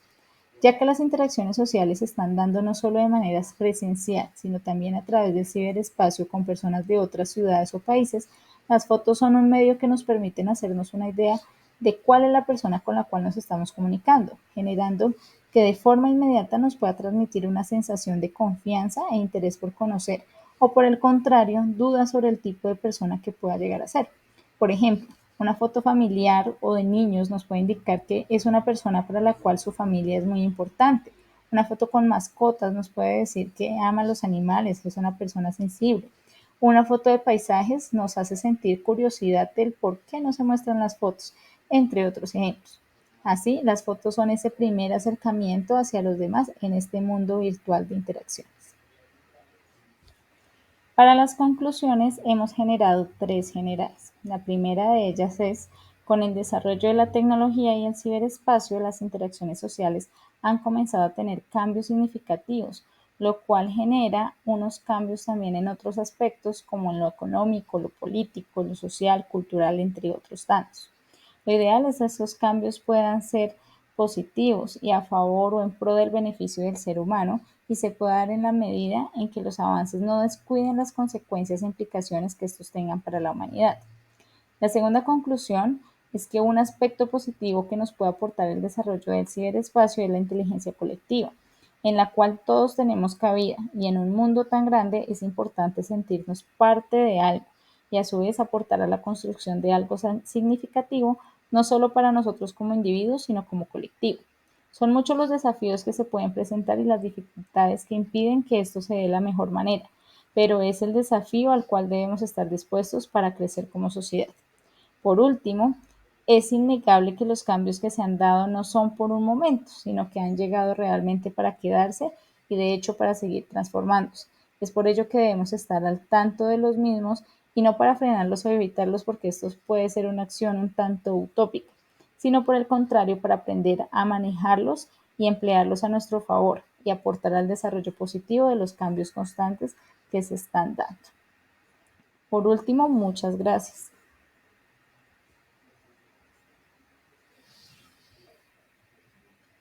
Ya que las interacciones sociales se están dando no solo de manera presencial, sino también a través del ciberespacio con personas de otras ciudades o países, las fotos son un medio que nos permiten hacernos una idea de cuál es la persona con la cual nos estamos comunicando, generando que de forma inmediata nos pueda transmitir una sensación de confianza e interés por conocer, o por el contrario, dudas sobre el tipo de persona que pueda llegar a ser. Por ejemplo, una foto familiar o de niños nos puede indicar que es una persona para la cual su familia es muy importante. Una foto con mascotas nos puede decir que ama a los animales, que es una persona sensible. Una foto de paisajes nos hace sentir curiosidad del por qué no se muestran las fotos, entre otros ejemplos. Así, las fotos son ese primer acercamiento hacia los demás en este mundo virtual de interacciones. Para las conclusiones hemos generado tres generales. La primera de ellas es, con el desarrollo de la tecnología y el ciberespacio, las interacciones sociales han comenzado a tener cambios significativos, lo cual genera unos cambios también en otros aspectos como en lo económico, lo político, lo social, cultural, entre otros tantos. Lo ideal es que esos cambios puedan ser positivos y a favor o en pro del beneficio del ser humano, y se pueda dar en la medida en que los avances no descuiden las consecuencias e implicaciones que estos tengan para la humanidad. La segunda conclusión es que un aspecto positivo que nos puede aportar el desarrollo del ciberespacio es la inteligencia colectiva, en la cual todos tenemos cabida, y en un mundo tan grande es importante sentirnos parte de algo y a su vez aportar a la construcción de algo significativo, no solo para nosotros como individuos, sino como colectivo. Son muchos los desafíos que se pueden presentar y las dificultades que impiden que esto se dé de la mejor manera, pero es el desafío al cual debemos estar dispuestos para crecer como sociedad. Por último, es innegable que los cambios que se han dado no son por un momento, sino que han llegado realmente para quedarse y de hecho para seguir transformándose. Es por ello que debemos estar al tanto de los mismos y no para frenarlos o evitarlos, porque esto puede ser una acción un tanto utópica, sino por el contrario para aprender a manejarlos y emplearlos a nuestro favor y aportar al desarrollo positivo de los cambios constantes que se están dando. Por último, muchas gracias.